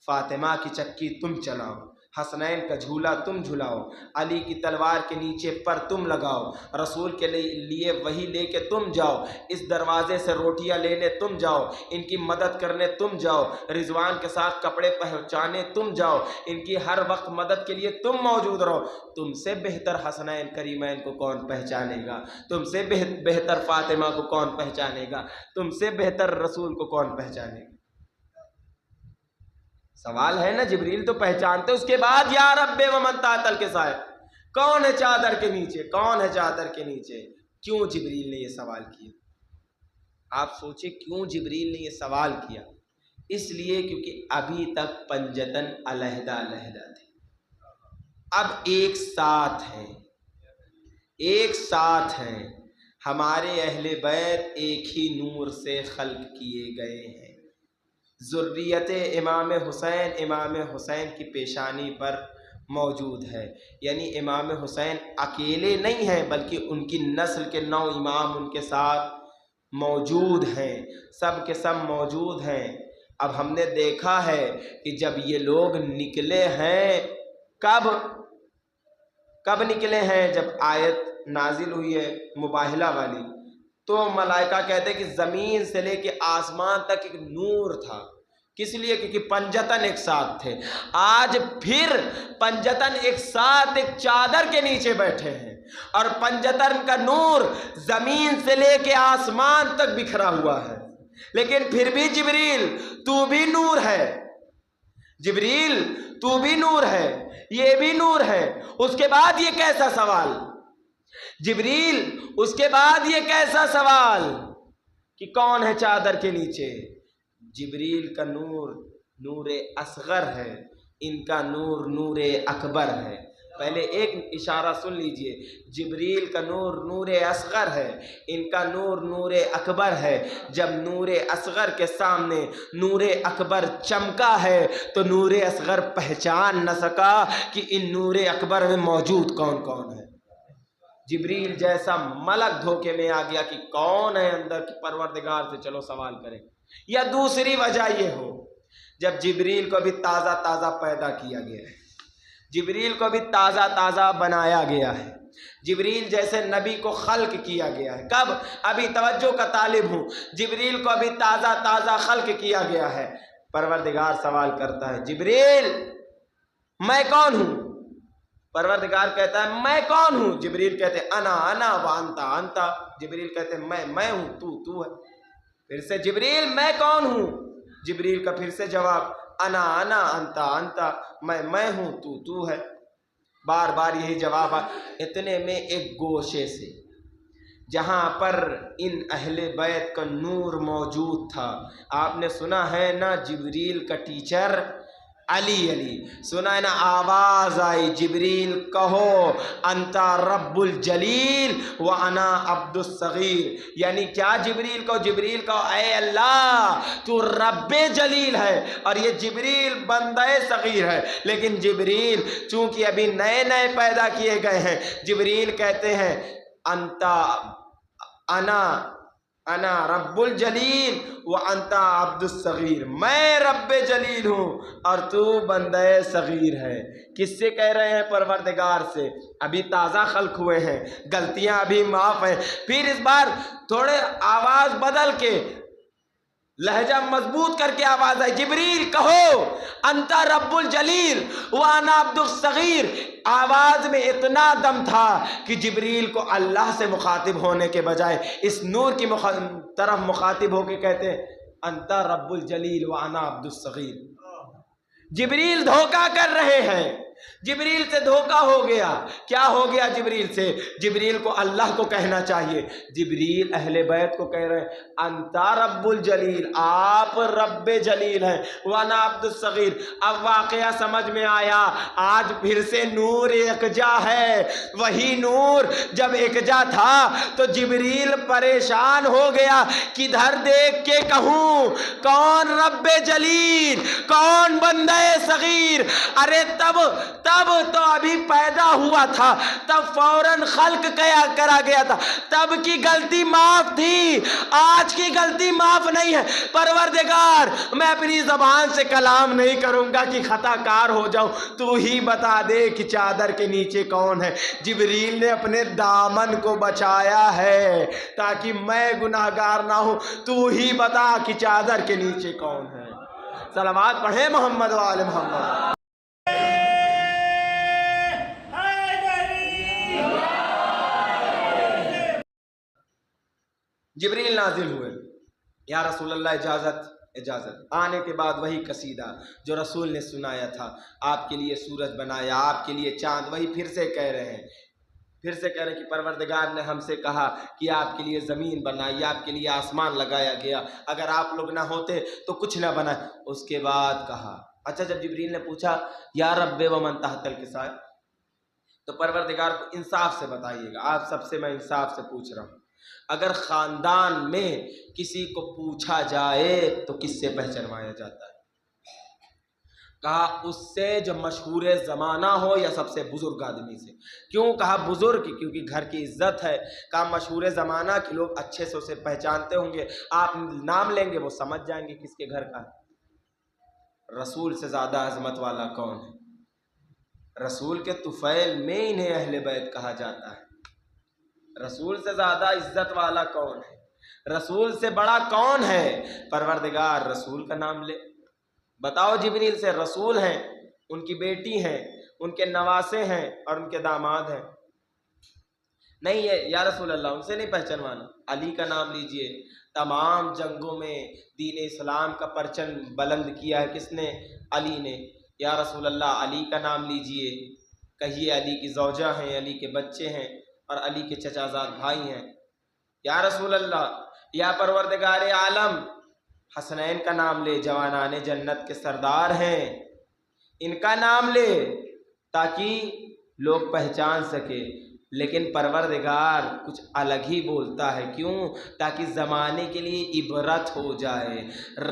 فاطمہ کی چکی تم چلاؤ، حسنین کا جھولا تم جھلاؤ، علی کی تلوار کے نیچے پر تم لگاؤ، رسول کے لیے وہی لے کے تم جاؤ، اس دروازے سے روٹیاں لینے تم جاؤ، ان کی مدد کرنے تم جاؤ، رضوان کے ساتھ کپڑے پہنچانے تم جاؤ، ان کی ہر وقت مدد کے لیے تم موجود رہو۔ تم سے بہتر حسنین کریمین کو کون پہچانے گا؟ تم سے بہتر فاطمہ کو کون پہچانے گا؟ تم سے بہتر رسول کو کون پہچانے گا؟ سوال ہے نا، جبریل تو پہچانتے، اس کے بعد یا رب ومن تحت الکساء، کون ہے چادر کے نیچے؟ کون ہے چادر کے نیچے؟ کیوں جبریل نے یہ سوال کیا؟ آپ سوچیں کیوں جبریل نے یہ سوال کیا؟ اس لیے کیونکہ ابھی تک پنجتن علیحدہ علیحدہ تھے، اب ایک ساتھ ہیں، ایک ساتھ ہیں۔ ہمارے اہل بیت ایک ہی نور سے خلق کیے گئے ہیں، ذریت امام حسین کی پیشانی پر موجود ہے، یعنی امام حسین اکیلے نہیں ہیں بلکہ ان کی نسل کے 9 امام ان کے ساتھ موجود ہیں، سب کے سب موجود ہیں۔ اب ہم نے دیکھا ہے کہ جب یہ لوگ نکلے ہیں، کب نکلے ہیں؟ جب آیت نازل ہوئی ہے مباہلہ والی، تو ملائکہ کہتے ہیں کہ زمین سے لے کے آسمان تک ایک نور تھا۔ کس لیے؟ کیونکہ پنجتن ایک ساتھ تھے۔ آج پھر پنجتن ایک ساتھ ایک چادر کے نیچے بیٹھے ہیں، اور پنجتن کا نور زمین سے لے کے آسمان تک بکھرا ہوا ہے، لیکن پھر بھی جبریل تو بھی نور ہے، جبریل تو بھی نور ہے، یہ بھی نور ہے، اس کے بعد یہ کیسا سوال؟ جبریل اس کے بعد یہ کیسا سوال کہ کون ہے چادر کے نیچے؟ جبریل کا نور نور اصغر ہے، ان کا نور نور اکبر ہے۔ پہلے ایک اشارہ سن لیجئے، جبریل کا نور نور اصغر ہے، ان کا نور نور اکبر ہے۔ جب نور اصغر کے سامنے نور اکبر چمکا ہے تو نور اصغر پہچان نہ سکا کہ ان نور اکبر میں موجود کون کون ہے۔ جبریل جیسا ملک دھوکے میں آ گیا کہ کون ہے اندر، کہ پروردگار سے چلو سوال کریں۔ یا دوسری وجہ یہ ہو، جب جبریل کو بھی تازہ تازہ پیدا کیا گیا ہے، جبریل کو بھی تازہ تازہ بنایا گیا ہے، جبریل جیسے نبی کو خلق کیا گیا ہے۔ کب؟ ابھی توجہ کا طالب ہوں، جبریل کو ابھی تازہ تازہ خلق کیا گیا ہے۔ پروردگار سوال کرتا ہے، جبریل میں کون ہوں؟ پروردگار کہتا ہے میں کون ہوں؟ جبریل کہتے ہیں انا وانتا انتا۔ جبریل کہتے ہیں میں ہوں، تو ہے۔ پھر سے جبریل میں کون ہوں؟ جبریل کا پھر سے جواب انا انتا، میں ہوں، تو ہے۔ بار بار یہی جواب اتنے میں ایک گوشے سے جہاں پر ان اہل بیت کا نور موجود تھا، آپ نے سنا ہے نا جبریل کا ٹیچر علی، سنا ہے نا، آواز آئی جبریل کہو انتا رب الجلیل وانا عبد الصغیر۔ یعنی کیا جبریل کہو اے اللہ تو رب جلیل ہے اور یہ جبریل بندہ صغیر ہے۔ لیکن جبریل چونکہ ابھی نئے پیدا کیے گئے ہیں، جبریل کہتے ہیں انا رب الجلیل وانتا عبد الصغیر، میں رب جلیل ہوں اور تو بندہ صغیر ہے۔ کس سے کہہ رہے ہیں؟ پروردگار سے۔ ابھی تازہ خلق ہوئے ہیں، غلطیاں ابھی معاف ہیں۔ پھر اس بار تھوڑے آواز بدل کے، لہجہ مضبوط کر کے آواز آئی، جبریل کہو انتا رب الجلیل وانا عبد الصغیر۔ آواز میں اتنا دم تھا کہ جبریل کو اللہ سے مخاطب ہونے کے بجائے اس نور کی طرف مخاطب ہو کے کہتے ہیں انتا رب الجلیل وانا عبد الصغیر۔ جبریل دھوکہ کر رہے ہیں، جبریل سے دھوکہ ہو گیا۔ کیا ہو گیا جبریل سے؟ جبریل کو اللہ کو کہنا چاہیے، جبریل اہل بیت کو کہہ رہے ہیں انتا رب الجلیل، آپ رب جلیل ہیں، وانا عبد الصغیر۔ اب واقعہ سمجھ میں آیا، آج پھر سے نور یکجا ہے۔ وہی نور جب یکجا تھا تو جبریل پریشان ہو گیا، کدھر دیکھ کے کہوں کون رب جلیل، کون بندہ صغیر؟ ارے تب تو ابھی پیدا ہوا تھا، تب فوراً خلق کرا گیا تھا، تب کی غلطی معاف تھی، آج کی غلطی معاف نہیں ہے۔ پروردگار میں اپنی زبان سے کلام نہیں کروں گا کہ خطا کار ہو جاؤں، تو ہی بتا دے کہ چادر کے نیچے کون ہے۔ جبریل نے اپنے دامن کو بچایا ہے تاکہ میں گناہگار نہ ہوں، تو ہی بتا کہ چادر کے نیچے کون ہے۔ صلوات پڑھیں محمد و آل محمد۔ جبریل نازل ہوئے، یا رسول اللہ اجازت۔ آنے کے بعد وہی قصیدہ جو رسول نے سنایا تھا، آپ کے لیے سورج بنایا، آپ کے لیے چاند، وہی پھر سے کہہ رہے ہیں کہ پروردگار نے ہم سے کہا کہ آپ کے لیے زمین بنائی، آپ کے لیے آسمان لگایا گیا، اگر آپ لوگ نہ ہوتے تو کچھ نہ بنا۔ اس کے بعد کہا، اچھا جب جبریل نے پوچھا یا رب ومن تحت الکساء، تو پروردگار کو انصاف سے بتائیے گا، آپ سب سے میں انصاف سے پوچھ رہا ہوں، اگر خاندان میں کسی کو پوچھا جائے تو کس سے پہچانوایا جاتا ہے؟ کہا اس سے جو مشہور زمانہ ہو یا سب سے بزرگ آدمی سے۔ کیوں کہا بزرگ؟ کیونکہ گھر کی عزت ہے۔ کہا مشہور زمانہ کے لوگ اچھے سے اسے پہچانتے ہوں گے، آپ نام لیں گے وہ سمجھ جائیں گے کس کے گھر کا ہے۔ رسول سے زیادہ عظمت والا کون ہے؟ رسول کے طفیل میں انہیں اہل بیت کہا جاتا ہے۔ رسول سے زیادہ عزت والا کون ہے؟ رسول سے بڑا کون ہے؟ پروردگار رسول کا نام لے۔ بتاؤ جبریل سے رسول ہیں، ان کی بیٹی ہیں، ان کے نواسے ہیں اور ان کے داماد ہیں۔ نہیں ہے یا رسول اللہ ان سے نہیں پہچانوانا، علی کا نام لیجئے، تمام جنگوں میں دین اسلام کا پرچم بلند کیا ہے کس نے؟ علی نے۔ یا رسول اللہ علی کا نام لیجئے، کہیے علی کی زوجہ ہیں، علی کے بچے ہیں اور علی کے چچا زاد بھائی ہیں۔ یا رسول اللہ، یا پروردگار عالم، حسنین کا نام لے، جوانان جنت کے سردار ہیں، ان کا نام لے تاکہ لوگ پہچان سکے۔ لیکن پروردگار کچھ الگ ہی بولتا ہے، کیوں؟ تاکہ زمانے کے لیے عبرت ہو جائے۔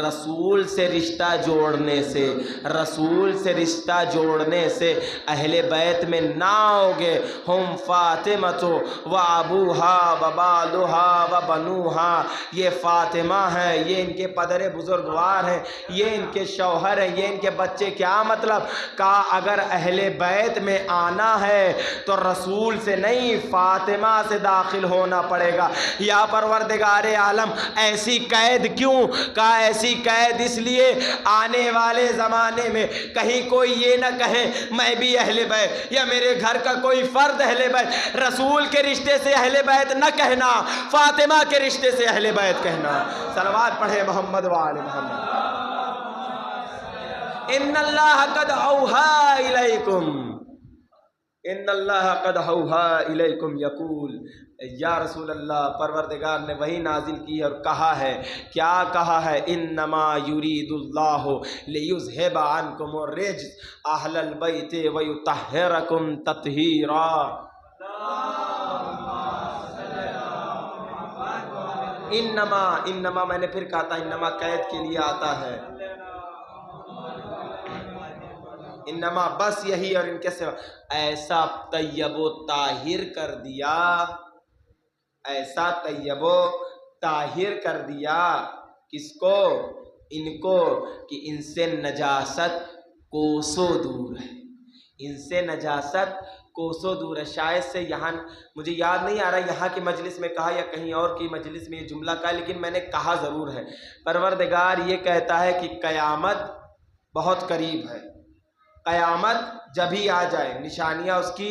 رسول سے رشتہ جوڑنے سے، رسول سے رشتہ جوڑنے سے اہل بیت میں نہ ہوگے ہم فاطمہ و ابوہا و بالہا و بنوہا، یہ فاطمہ ہے، یہ ان کے پدر بزرگوار ہیں، یہ ان کے شوہر ہیں، یہ ان کے بچے۔ کیا مطلب؟ کہا اگر اہل بیت میں آنا ہے تو رسول سے نہیں فاطمہ سے داخل ہونا پڑے گا۔ یا پروردگار عالم ایسی قید کیوں؟ کہا ایسی قید اس لیے آنے والے زمانے میں کہیں کوئی یہ نہ کہے میں بھی اہل بیت، یا میرے گھر کا کوئی فرد اہل بیت۔ رسول کے رشتے سے اہل بیت نہ کہنا، فاطمہ کے رشتے سے اہل بیت کہنا۔ صلوات پڑھے محمد و آل محمد۔ ان اللہ قد اوحا الیکم، ان اللہ قد اوحا الیکم یقول، یا رسول اللہ پروردگار نے وہی نازل کی ہے اور کہا ہے، کیا کہا ہے؟ انما یرید اللہ لیذھب عنکم الرجس اہل البیت ویطہرکم تطہیرا۔ انما میں نے پھر کہا تھا انما قید کے لیے آتا ہے، انما بس یہی اور ان کے سوا۔ ایسا طیب و طاہر کر دیا، ایسا طیب و طاہر کر دیا کس کو؟ ان کو، کہ ان سے نجاست کوسوں دور ہے، ان سے نجاست کوسوں دور ہے۔ شاید سے یہاں مجھے یاد نہیں آ رہا یہاں کی مجلس میں کہا یا کہیں اور کی مجلس میں یہ جملہ کہا، لیکن میں نے کہا ضرور ہے۔ پروردگار یہ کہتا ہے کہ قیامت بہت قریب ہے، قیامت جب ہی آ جائے، نشانیاں اس کی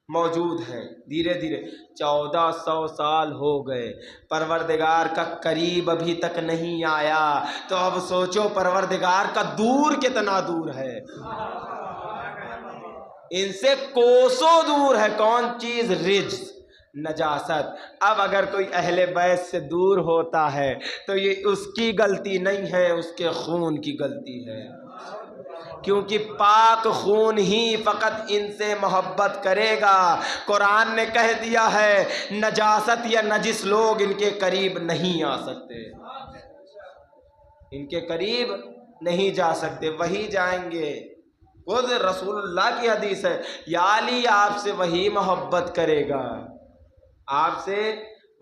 موجود ہیں۔ دھیرے دھیرے 1400 سال ہو گئے، پروردگار کا قریب ابھی تک نہیں آیا، تو اب سوچو پروردگار کا دور کتنا دور ہے، ان سے کوسوں دور ہے۔ کون چیز؟ رجس، نجاست۔ اب اگر کوئی اہل بیت سے دور ہوتا ہے تو یہ اس کی غلطی نہیں ہے، اس کے خون کی غلطی ہے، کیونکہ پاک خون ہی فقط ان سے محبت کرے گا۔ قرآن نے کہہ دیا ہے نجاست یا نجس لوگ ان کے قریب نہیں آ سکتے، ان کے قریب نہیں جا سکتے، وہی جائیں گے۔ خود رسول اللہ کی حدیث ہے، یا علی آپ سے وہی محبت کرے گا، آپ سے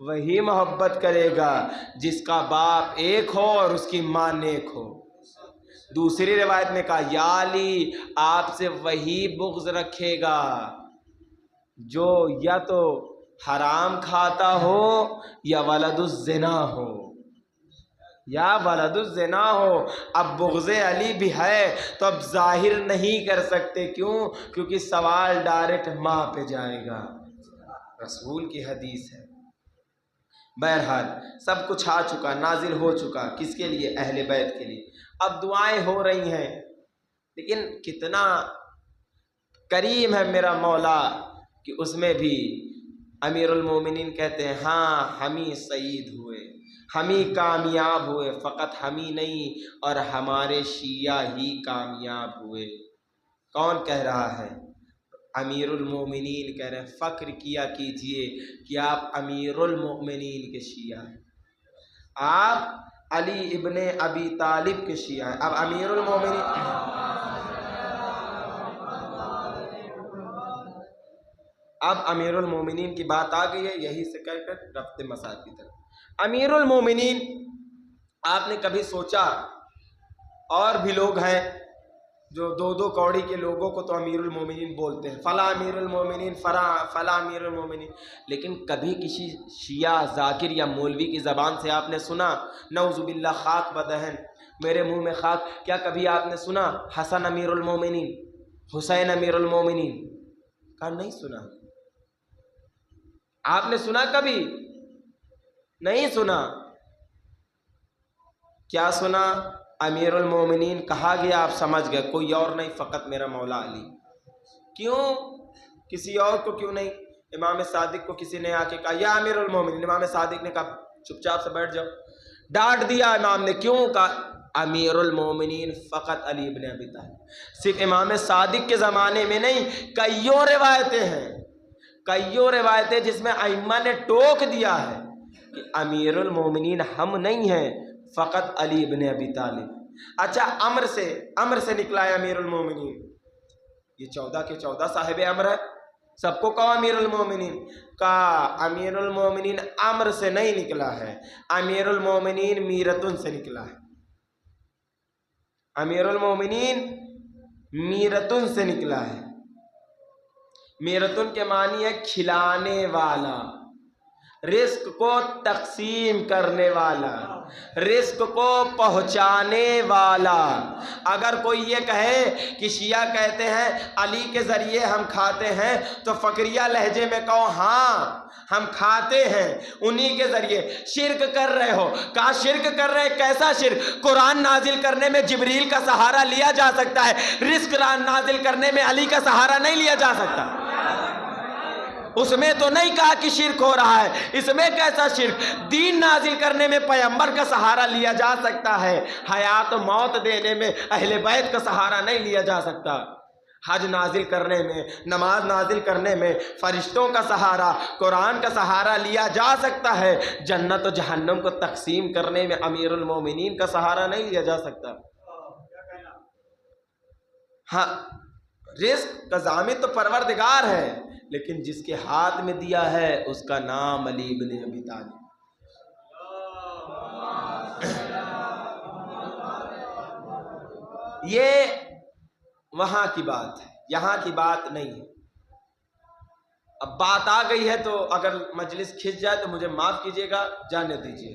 وہی محبت کرے گا جس کا باپ ایک ہو اور اس کی ماں نیک ہو۔ دوسری روایت میں کہا یا علی آپ سے وہی بغض رکھے گا جو یا تو حرام کھاتا ہو یا ولد الزنا ہو، یا ولد الزنا ہو۔ اب بغض علی بھی ہے تو اب ظاہر نہیں کر سکتے، کیوں؟ کیونکہ سوال ڈائریکٹ ماں پہ جائے گا، رسول کی حدیث ہے۔ بہرحال سب کچھ آ چکا، نازل ہو چکا، کس کے لیے؟ اہل بیت کے لیے۔ اب دعائیں ہو رہی ہیں، لیکن کتنا کریم ہے میرا مولا کہ اس میں بھی امیر المومنین کہتے ہیں ہاں ہم ہی سعید ہوئے، ہم ہی کامیاب ہوئے، فقط ہم ہی نہیں اور ہمارے شیعہ ہی کامیاب ہوئے۔ کون کہہ رہا ہے؟ امیر المومنین کہہ رہے ہیں۔ فخر کیا کیجئے کہ آپ امیر المومنین کے شیعہ ہیں، آپ علی ابن ابی طالب کے شیعہ ہیں۔ اب امیر المومنین، اب امیر المومنین کی بات آ گئی ہے، یہی سے کہہ کر رفت مسائل کی طرف۔ امیر المومنین، آپ نے کبھی سوچا اور بھی لوگ ہیں جو دو دو کوڑی کے لوگوں کو تو امیر المومنین بولتے ہیں، فلاں امیر المومنین، فلاں امیر المومنین، لیکن کبھی کسی شیعہ ذاکر یا مولوی کی زبان سے آپ نے سنا نعوذ باللہ خاک بدہن میرے منہ میں خاک، کیا کبھی آپ نے سنا حسن امیر المومنین، حسین امیر المومنین؟ کہا نہیں سنا۔ آپ نے سنا کبھی؟ نہیں سنا۔ کیا سنا؟ امیر المومنین کہا گیا، آپ سمجھ گئے کوئی اور نہیں، فقط میرا مولا علی۔ کیوں؟ کسی اور کو کیوں نہیں؟ امام صادق کو کسی نے آ کے کہا یا امیر المومنین، امام صادق نے کہا چپ چاپ سے بیٹھ جاؤ، ڈانٹ دیا امام نے۔ کیوں؟ کہا امیر المومنین فقط علی ابن ابی طالب۔ صرف امام صادق کے زمانے میں نہیں، کئیوں روایتیں ہیں، کئیوں روایتیں جس میں ائمہ نے ٹوک دیا ہے کہ امیر المومنین ہم نہیں ہیں، فقط علی ابن ابی طالب۔ اچھا، امر سے نکلا ہے امیر المومنین، یہ 14 کے 14 صاحب امر ہے، سب کو کہو امیر المومنین۔ کہا امیر المومنین امر سے نہیں نکلا ہے، امیر المومنین میرتن سے نکلا ہے، امیر المومنین میرتن سے نکلا ہے۔ میرتن کے معنی ہے کھلانے والا، رزق کو تقسیم کرنے والا، رزق کو پہنچانے والا۔ اگر کوئی یہ کہے کہ شیعہ کہتے ہیں علی کے ذریعے ہم کھاتے ہیں، تو فقریہ لہجے میں کہو ہاں ہم کھاتے ہیں انہی کے ذریعے۔ شرک کر رہے ہو۔ کہا شرک کر رہے، کیسا شرک؟ قرآن نازل کرنے میں جبریل کا سہارا لیا جا سکتا ہے، رزق نازل کرنے میں علی کا سہارا نہیں لیا جا سکتا۔ اس میں تو نہیں کہا کہ شرک ہو رہا ہے، اس میں کیسا شرک؟ دین نازل کرنے میں پیغمبر کا سہارا لیا جا سکتا ہے، حیات و موت دینے میں اہل بیت کا سہارا نہیں لیا جا سکتا۔ حج نازل کرنے میں، نماز نازل کرنے میں فرشتوں کا سہارا، قرآن کا سہارا لیا جا سکتا ہے، جنت و جہنم کو تقسیم کرنے میں امیر المومنین کا سہارا نہیں لیا جا سکتا۔ ہاں، رزق کا ضامن تو پروردگار ہے، لیکن جس کے ہاتھ میں دیا ہے اس کا نام علی ابن ابی طالب۔ یہ وہاں کی بات ہے، یہاں کی بات نہیں ہے۔ اب بات آ گئی ہے تو اگر مجلس کھنچ جائے تو مجھے معاف کیجیے گا، جانے دیجیے۔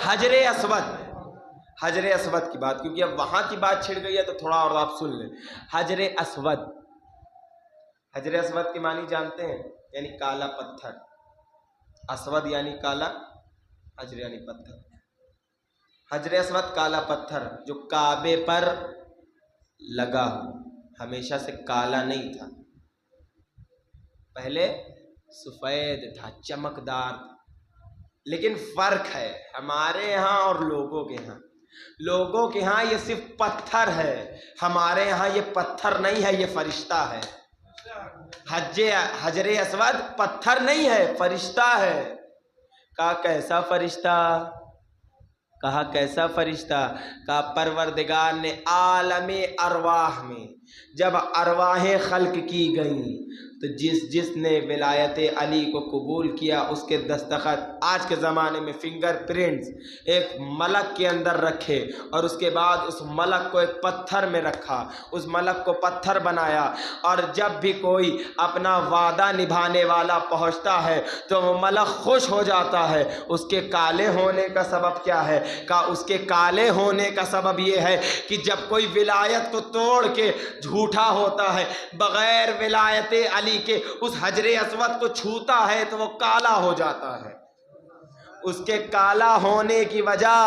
حجر اسود، حجر اسود کی بات، کیونکہ اب وہاں کی بات چھڑ گئی ہے تو تھوڑا اور آپ سن لیں۔ حجر اسود، حجر اسود کی معنی جانتے ہیں؟ یعنی کالا پتھر، اسود یعنی کالا، حجر یعنی پتھر۔ حجر اسود کالا پتھر جو کعبے پر لگا ہو، ہمیشہ سے کالا نہیں تھا، پہلے سفید تھا، چمکدار تھا۔ لیکن فرق ہے ہمارے ہاں اور لوگوں کے ہاں۔ لوگوں کے ہاں یہ صرف پتھر ہے، ہمارے ہاں یہ پتھر نہیں ہے، یہ فرشتہ ہے۔ حجر اسود پتھر نہیں ہے، فرشتہ ہے۔ کہا کیسا فرشتہ؟ کہا کیسا فرشتہ؟ کہا پروردگار نے عالم ارواح میں جب ارواحیں خلق کی گئیں تو جس نے ولایت علی کو قبول کیا اس کے دستخط آج کے زمانے میں فنگر پرنٹس ایک ملک کے اندر رکھے، اور اس کے بعد اس ملک کو ایک پتھر میں رکھا، اس ملک کو پتھر بنایا، اور جب بھی کوئی اپنا وعدہ نبھانے والا پہنچتا ہے تو وہ ملک خوش ہو جاتا ہے۔ اس کے کالے ہونے کا سبب کیا ہے؟ کہا اس کے کالے ہونے کا سبب یہ ہے کہ جب کوئی ولایت کو توڑ کے جھوٹا ہوتا ہے، بغیر ولایت علی کے اس حجر اسود کو چھوتا ہے تو وہ کالا ہو جاتا ہے۔ اس کے کالا ہونے کی وجہ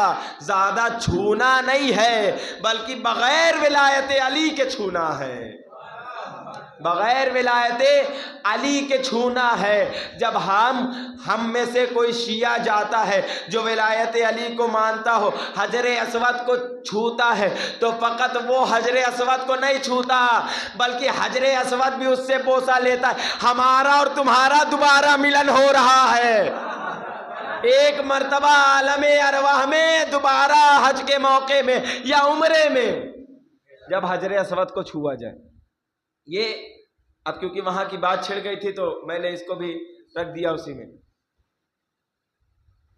زیادہ چھونا نہیں ہے، بلکہ بغیر ولایت علی کے چھونا ہے، بغیر ولایت علی کے چھونا ہے۔ جب ہم میں سے کوئی شیعہ جاتا ہے جو ولایت علی کو مانتا ہو، حجر اسود کو چھوتا ہے، تو فقط وہ حجر اسود کو نہیں چھوتا بلکہ حجر اسود بھی اس سے بوسہ لیتا ہے۔ ہمارا اور تمہارا دوبارہ ملن ہو رہا ہے، ایک مرتبہ عالم ارواح میں دوبارہ حج کے موقع میں یا عمرے میں جب حجر اسود کو چھوا جائے۔ یہ اب کیونکہ وہاں کی بات چھڑ گئی تھی تو میں نے اس کو بھی رکھ دیا اسی میں۔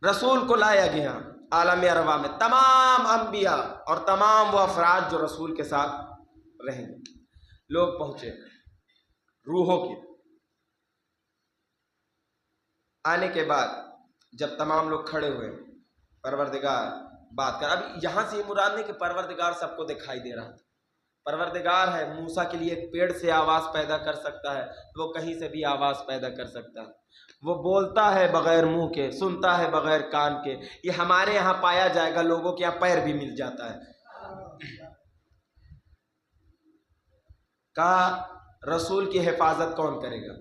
رسول کو لایا گیا عالم ارواح میں، تمام انبیاء اور تمام وہ افراد جو رسول کے ساتھ رہیں گے، لوگ پہنچے روحوں کے آنے کے بعد جب تمام لوگ کھڑے ہوئے، پروردگار بات کر۔ اب یہاں سے یہ مراد نہیں کہ پروردگار سب کو دکھائی دے رہا تھا، پروردگار ہے، موسیٰ کے لیے ایک پیڑ سے آواز پیدا کر سکتا ہے، وہ کہیں سے بھی آواز پیدا کر سکتا ہے۔ وہ بولتا ہے بغیر منہ کے، سنتا ہے بغیر کان کے، یہ ہمارے یہاں پایا جائے گا، لوگوں کے یہاں پیر بھی مل جاتا ہے۔ کہا رسول کی حفاظت کون کرے گا؟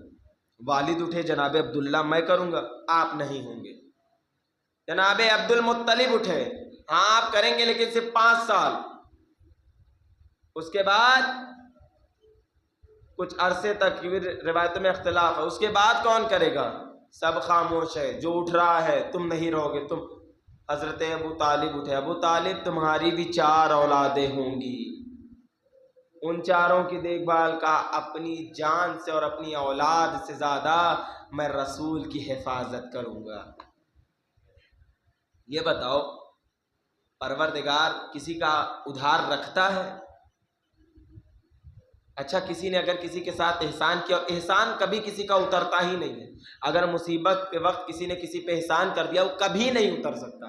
والد اٹھے جناب عبداللہ میں کروں گا، آپ نہیں ہوں گے۔ جناب عبد المطلب اٹھے، ہاں آپ کریں گے لیکن صرف 5 سال، اس کے بعد کچھ عرصے تک، روایتوں میں اختلاف ہے، اس کے بعد کون کرے گا؟ سب خاموش ہے، جو اٹھ رہا ہے تم نہیں رہو گے تم۔ حضرت ابو طالب اٹھے، ابو طالب تمہاری بھی 4 اولادیں ہوں گی، ان چاروں کی دیکھ بھال کا اپنی جان سے اور اپنی اولاد سے زیادہ میں رسول کی حفاظت کروں گا۔ یہ بتاؤ پروردگار کسی کا ادھار رکھتا ہے؟ اچھا کسی نے اگر کسی کے ساتھ احسان کیا، احسان کبھی کسی کا اترتا ہی نہیں ہے۔ اگر مصیبت کے وقت کسی نے کسی پہ احسان کر دیا وہ کبھی نہیں اتر سکتا۔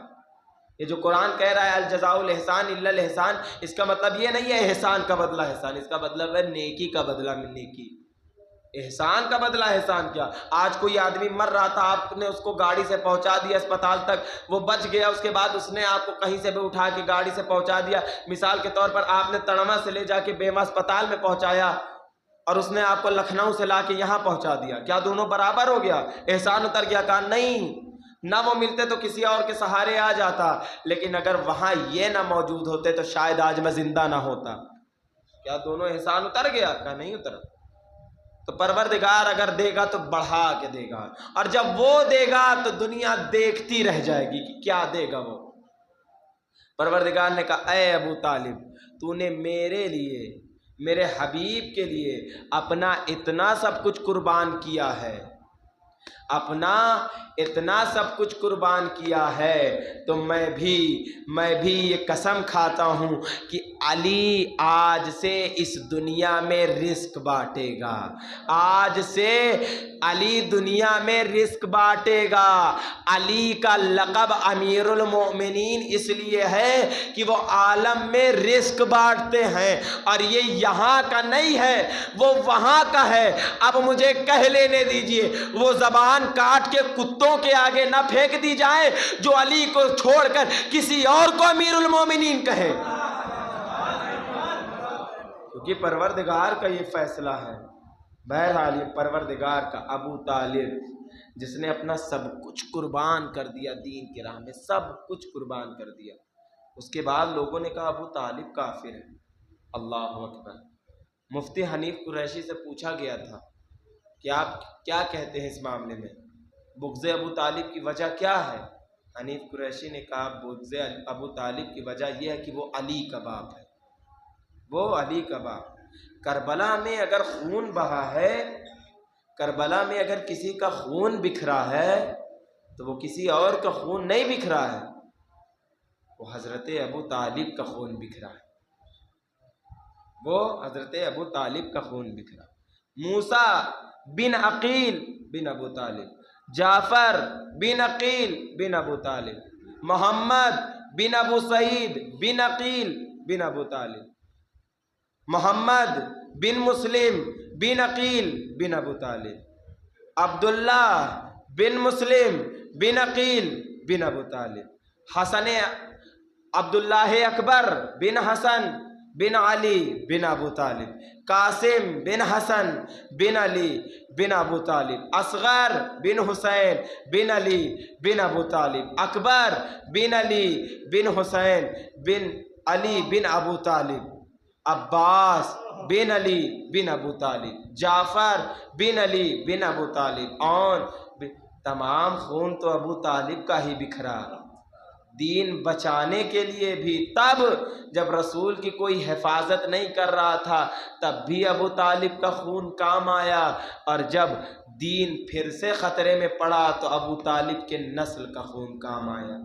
یہ جو قرآن کہہ رہا ہے الجزاء الاحسان الا الاحسان، اس کا مطلب یہ نہیں ہے احسان کا بدلہ احسان، اس کا مطلب ہے نیکی کا بدلہ نیکی۔ احسان کا بدلہ احسان کیا؟ آج کوئی آدمی مر رہا تھا، آپ نے اس کو گاڑی سے پہنچا دیا اسپتال تک، وہ بچ گیا، اس کے بعد اس نے آپ کو کہیں سے بھی اٹھا کے گاڑی سے پہنچا دیا۔ مثال کے طور پر آپ نے تڑما سے لے جا کے بیواں اسپتال میں پہنچایا اور اس نے آپ کو لکھنؤ سے لا کے یہاں پہنچا دیا، کیا دونوں برابر ہو گیا؟ احسان اتر گیا؟ کہا نہیں، نہ وہ ملتے تو کسی اور کے سہارے آ جاتا، لیکن اگر وہاں یہ نہ موجود ہوتے تو شاید آج میں زندہ نہ ہوتا۔ کیا دونوں احسان اتر گیا؟ کہا نہیں اترا۔ تو پروردگار اگر دے گا تو بڑھا کے دے گا، اور جب وہ دے گا تو دنیا دیکھتی رہ جائے گی کہ کیا دے گا وہ۔ پروردگار نے کہا اے ابو طالب، تو نے میرے لیے، میرے حبیب کے لیے اپنا اتنا سب کچھ قربان کیا ہے، اپنا اتنا سب کچھ قربان کیا ہے، تو میں بھی یہ قسم کھاتا ہوں کہ علی آج سے اس دنیا میں رزق بانٹے گا، آج سے علی دنیا میں رزق بانٹے گا۔ علی کا لقب امیر المؤمنین اس لیے ہے کہ وہ عالم میں رزق بانٹتے ہیں، اور یہ یہاں کا نہیں ہے، وہ وہاں کا ہے۔ اب مجھے کہہ لینے دیجئے، وہ زبان کاٹ کے کتوں کے آگے نہ پھینک دی جائے جو علی کو چھوڑ کر کسی اور کو امیر المومنین کہے، کیونکہ پروردگار کا یہ فیصلہ ہے۔ بہرحال یہ پروردگار کا ابو طالب جس نے اپنا سب کچھ قربان کر دیا دین کی راہ میں، سب کچھ قربان کر دیا، اس کے بعد لوگوں نے کہا ابو طالب کافر ہے۔ اللہ اکبر۔ مفتی حنیف قریشی سے پوچھا گیا تھا کہ آپ کیا کہتے ہیں اس معاملے میں، بغض ابو طالب کی وجہ کیا ہے؟ حنیف قریشی نے کہا بغض ابو طالب کی وجہ یہ ہے کہ وہ علی کا باپ ہے، وہ علی کا باپ۔ کربلا میں اگر خون بہا ہے، کربلا میں اگر کسی کا خون بکھرا ہے تو وہ کسی اور کا خون نہیں بکھرا ہے، وہ حضرت ابو طالب کا خون بکھرا ہے، وہ حضرت ابو طالب کا خون بکھرا۔ موسیٰ بن عقیل بن ابو طالب، جعفر بن عقیل بن ابو طالب، محمد بن ابو سعید بن عقیل بن ابو طالب، محمد بن مسلم بن عقیل بن ابو طالب، عبداللہ بن مسلم بن عقیل بن ابو طالب، حسن عبداللہ اکبر بن حسن بن علی بن ابو طالب، قاسم بن حسن بن علی بن ابو طالب، اصغر بن حسین بن علی بن ابو طالب، اکبر بن علی بن حسین بن علی بن ابو طالب، عباس بن علی بن ابو طالب، جعفر بن علی بن ابو طالب، اور تمام خون تو ابو طالب کا ہی بکھرا۔ دین بچانے کے لیے بھی تب جب رسول کی کوئی حفاظت نہیں کر رہا تھا تب بھی ابو طالب کا خون کام آیا، اور جب دین پھر سے خطرے میں پڑا تو ابو طالب کے نسل کا خون کام آیا۔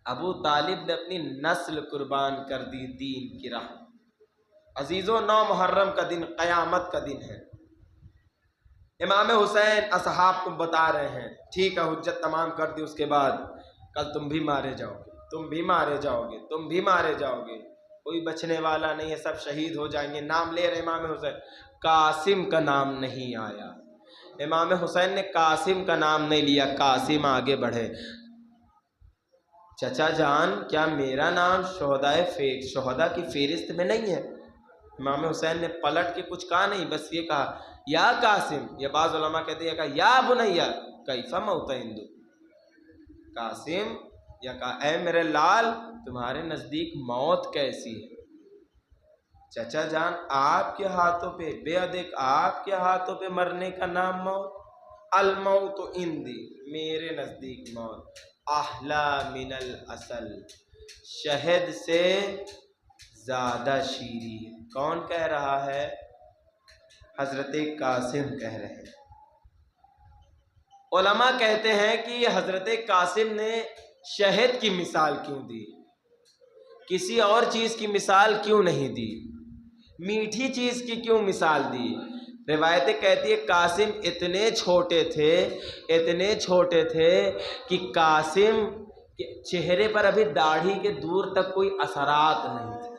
ابو طالب نے اپنی نسل قربان کر دی دین کی راہ۔ عزیزو 9 محرم کا دن قیامت کا دن ہے۔ امام حسین اصحاب کو بتا رہے ہیں ٹھیک ہے حجت تمام کر دی، اس کے بعد کل تم بھی مارے جاؤ گے، تم بھی مارے جاؤ گے، تم بھی مارے جاؤ گے، کوئی بچنے والا نہیں ہے، سب شہید ہو جائیں گے۔ نام لے رہے امام حسین، قاسم کا نام نہیں آیا۔ امام حسین نے قاسم کا نام نہیں لیا، قاسم آگے بڑھے، چچا جان کیا میرا نام شہداء کی فہرست میں نہیں ہے؟ امام حسین نے پلٹ کے کچھ کہا نہیں، بس یہ کہا یا قاسم، یا بعض علماء کہتے ہیں کہا یا بنیا کیف موت ہندو، قاسم یا کہا اے میرے لال تمہارے نزدیک موت کیسی ہے؟ چچا جان آپ کے ہاتھوں پہ، بے ادیک آپ کے ہاتھوں پہ مرنے کا نام موت، الموت عندی، میرے نزدیک موت احلا من العسل، شہد سے زیادہ شیریں ہے۔ کون کہہ رہا ہے؟ حضرت قاسم کہہ رہے ہیں۔ علماء کہتے ہیں کہ یہ حضرت قاسم نے شہد کی مثال کیوں دی، کسی اور چیز کی مثال کیوں نہیں دی، میٹھی چیز کی کیوں مثال دی؟ روایتیں کہتی ہے قاسم اتنے چھوٹے تھے کہ قاسم کے چہرے پر ابھی داڑھی کے دور تک کوئی اثرات نہیں تھے،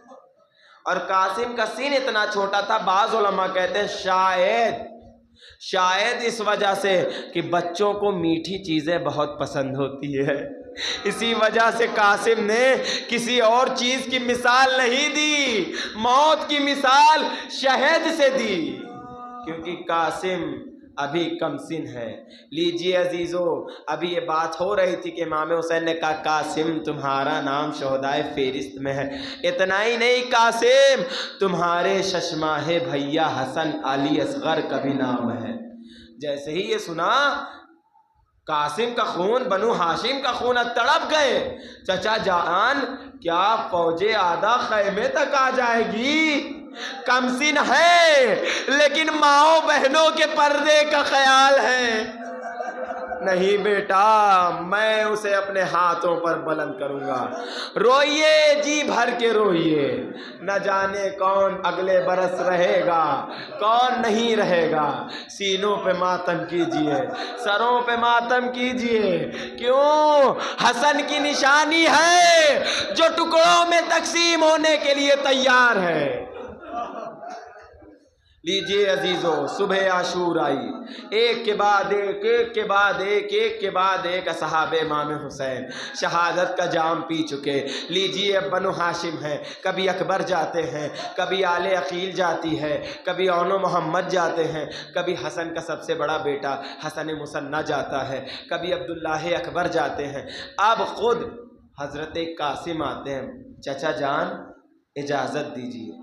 اور قاسم کا سین اتنا چھوٹا تھا، بعض علماء کہتے ہیں شاید اس وجہ سے کہ بچوں کو میٹھی چیزیں بہت پسند ہوتی ہے، اسی وجہ سے قاسم نے کسی اور چیز کی مثال نہیں دی، موت کی مثال شہد سے دی، کیونکہ قاسم ابھی کم سن ہے۔ لیجیے عزیزو، ابھی یہ بات ہو رہی تھی کہ امام حسین نے کہا قاسم تمہارا نام شہدائے فہرست میں ہے، اتنا ہی نہیں قاسم تمہارے ششماہ بھیا حسن علی اصغر کا بھی نام ہے۔ جیسے ہی یہ سنا قاسم کا خون، بنو ہاشم کا خون تڑپ گئے، چچا جان کیا فوج آدھا خیمے تک آ جائے گی؟ کم سن ہے لیکن ماؤں بہنوں کے پردے کا خیال ہے۔ نہیں بیٹا، میں اسے اپنے ہاتھوں پر بلند کروں گا، روئیے جی بھر کے روئیے، نہ جانے کون اگلے برس رہے گا کون نہیں رہے گا، سینوں پہ ماتم کیجئے، سروں پہ ماتم کیجئے، کیوں؟ حسن کی نشانی ہے جو ٹکڑوں میں تقسیم ہونے کے لیے تیار ہے۔ لیجیے عزیزو، صبح عاشور آئی، ایک کے بعد ایک، ایک کے بعد ایک، ایک کے بعد ایک اصحاب امام حسین شہادت کا جام پی چکے۔ لیجیے اب بنو ہاشم ہیں، کبھی اکبر جاتے ہیں، کبھی آل عقیل جاتی ہے، کبھی اون و محمد جاتے ہیں، کبھی حسن کا سب سے بڑا بیٹا حسن مثنیٰ جاتا ہے، کبھی عبداللہ اکبر جاتے ہیں، اب خود حضرت قاسم آتے ہیں، چچا جان اجازت دیجیے۔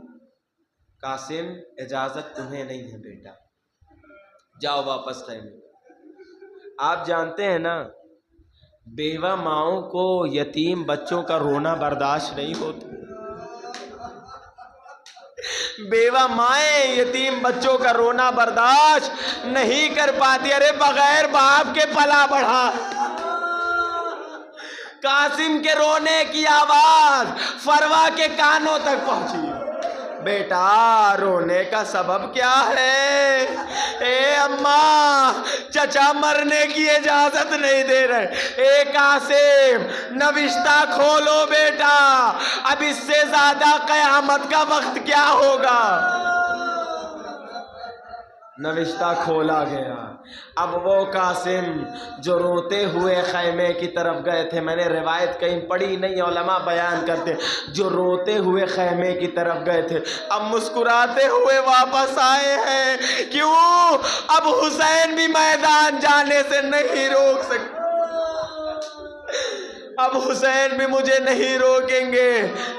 قاسم اجازت تمہیں نہیں ہے بیٹا، جاؤ واپس خیمے۔ آپ جانتے ہیں نا بیوہ ماؤں کو یتیم بچوں کا رونا برداشت نہیں ہوتا، بیوہ مائیں یتیم بچوں کا رونا برداشت نہیں کر پاتی، ارے بغیر باپ کے پلا بڑھا۔ قاسم کے رونے کی آواز فروا کے کانوں تک پہنچی، بیٹا رونے کا سبب کیا ہے؟ اے اماں چچا مرنے کی اجازت نہیں دے رہے، اے قاسم نوشتہ کھولو بیٹا، اب اس سے زیادہ قیامت کا وقت کیا ہوگا؟ نوشتہ کھولا گیا۔ اب وہ قاسم جو روتے ہوئے خیمے کی طرف گئے تھے، میں نے روایت کہیں پڑھی نہیں، علماء بیان کرتے جو روتے ہوئے خیمے کی طرف گئے تھے اب مسکراتے ہوئے واپس آئے ہیں، کیوں؟ اب حسین بھی میدان جانے سے نہیں روک سکتے، اب حسین بھی مجھے نہیں روکیں گے۔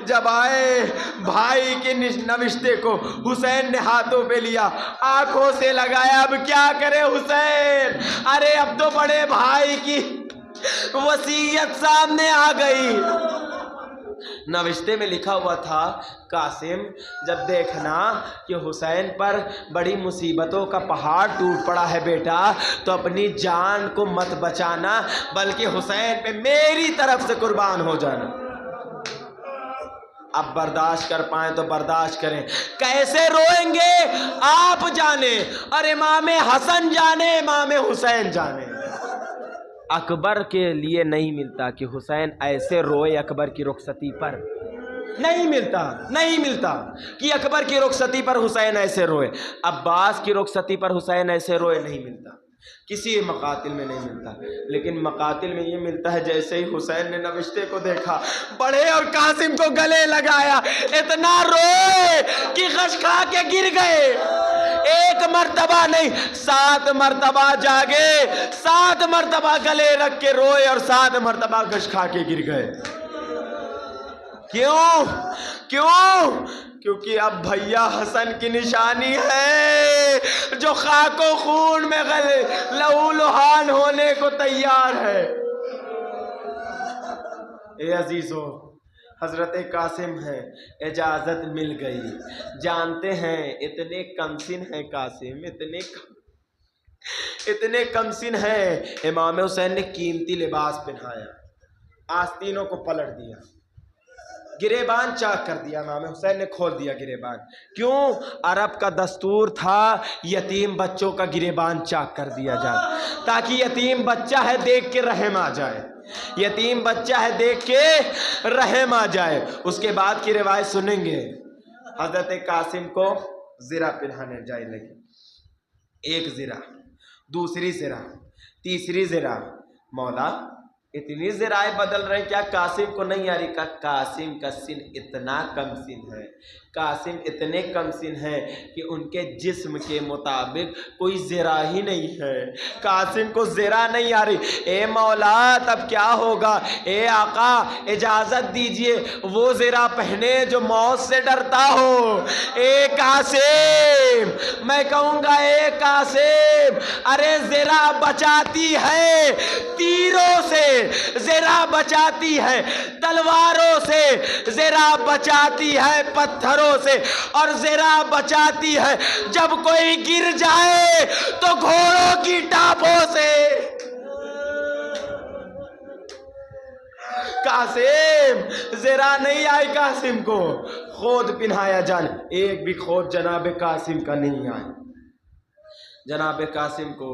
جب آئے بھائی کے نوشتے کو حسین نے ہاتھوں پہ لیا، آنکھوں سے لگایا، اب کیا کرے حسین؟ ارے اب تو بڑے بھائی کی وصیت سامنے آ گئی۔ نوشتے میں لکھا ہوا تھا قاسم جب دیکھنا کہ حسین پر بڑی مصیبتوں کا پہاڑ ٹوٹ پڑا ہے بیٹا تو اپنی جان کو مت بچانا بلکہ حسین پہ میری طرف سے قربان ہو جانا۔ اب برداشت کر پائیں تو برداشت کریں، کیسے روئیں گے آپ جانے، اور امام حسن جانے، امام حسین جانے۔ اکبر کے لیے نہیں ملتا کہ حسین ایسے روئے اکبر کی رخصتی پر، نہیں ملتا کہ اکبر کی رخصتی پر حسین ایسے روئے، عباس کی رخصتی پر حسین ایسے روئے، نہیں ملتا۔ کسی مقاتل میں نہیں ملتا، لیکن مقاتل میں یہ ملتا ہے جیسے ہی حسین نے نوشتے کو دیکھا بڑھے اور قاسم کو گلے لگایا، اتنا روئے کہ غش کھا کے گر گئے، ایک مرتبہ نہیں 7 مرتبہ جاگے، 7 مرتبہ گلے رکھ کے روئے اور 7 مرتبہ غش کھا کے گر گئے۔ کیوں؟ کیونکہ اب بھیا حسن کی نشانی ہے جو خاک و خون میں لہو لہان ہونے کو تیار ہے۔ اے عزیزو، حضرت قاسم ہے، اجازت مل گئی۔ جانتے ہیں اتنے کمسن ہیں قاسم، اتنے کمسن ہیں، امام حسین نے قیمتی لباس پہنایا، آستینوں کو پلٹ دیا، گریبان چاک کر دیا، امام حسین نے کھول دیا گریبان۔ کیوں؟ عرب کا دستور تھا یتیم بچوں کا گریبان چاک کر دیا جائے، تاکہ یتیم بچہ ہے دیکھ کے رحم آ جائے، یتیم بچہ ہے دیکھ کے رحم آ جائے۔ اس کے بعد کی روایت سنیں گے، حضرت قاسم کو زرہ پہنانے جائے لگے، ایک زرہ، دوسری زرہ، تیسری زرہ۔ مولا اتنی زرائیں بدل رہے ہیں، کیا قاسم کو نہیں آ رہی؟ کہ قاسم کا سن اتنا کم سن ہے، قاسم اتنے کم سن ہے کہ ان کے جسم کے مطابق کوئی زرہ ہی نہیں ہے، قاسم کو زرہ نہیں آ رہی۔ اے مولا تب کیا ہوگا؟ اے آقا اجازت دیجئے وہ زرہ پہنے جو موت سے ڈرتا ہو۔ اے قاسم، میں کہوں گا اے قاسم، ارے زرہ بچاتی ہے تیروں سے، زرہ بچاتی ہے تلواروں سے، زرہ بچاتی ہے پتھروں سے، اور زرہ بچاتی ہے جب کوئی گر جائے تو گھوڑوں کی ٹاپوں سے۔ قاسم زرہ نہیں آئی، قاسم کو خود پہنایا جانے، ایک بھی خود جناب قاسم کا نہیں آیا۔ جناب قاسم کو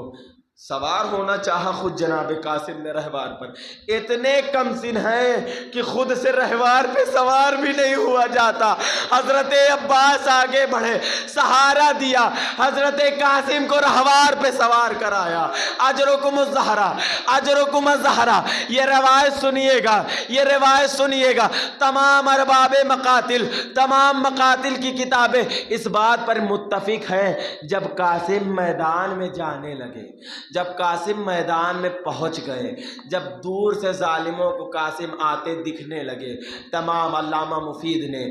سوار ہونا چاہا خود جناب قاسم نے رہوار پر، اتنے کم سن ہیں کہ خود سے رہوار پہ سوار بھی نہیں ہوا جاتا۔ حضرت عباس آگے بڑھے، سہارا دیا، حضرت قاسم کو رہوار پہ سوار کرایا۔ اجرکم الزہرا، اجرکم الزہرا، یہ روایت سنیے گا، یہ روایت سنیے گا۔ تمام ارباب مقاتل، تمام مقاتل کی کتابیں اس بات پر متفق ہیں، جب قاسم میدان میں جانے لگے، جب قاسم میدان میں پہنچ گئے، جب دور سے ظالموں کو قاسم آتے دکھنے لگے، تمام علامہ مفید نے،